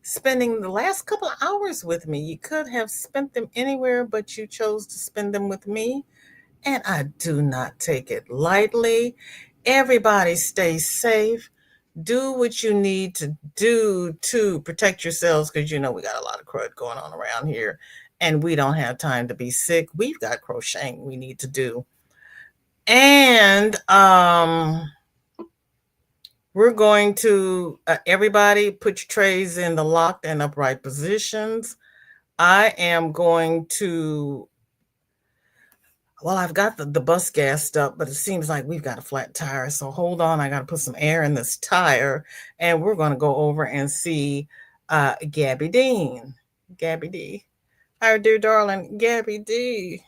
spending the last couple of hours with me. You could have spent them anywhere, but you chose to spend them with me, and I do not take it lightly. Everybody stay safe. Do what you need to do to protect yourselves because you know we got a lot of crud going on around here and we don't have time to be sick. We've got crocheting we need to do. And we're going to everybody put your trays in the locked and upright positions. I am going to well, I've got the bus gassed up, but it seems like we've got a flat tire. So hold on, I got to put some air in this tire, and we're going to go over and see Gabby Dean. Gabby D. Our dear darling Gabby D.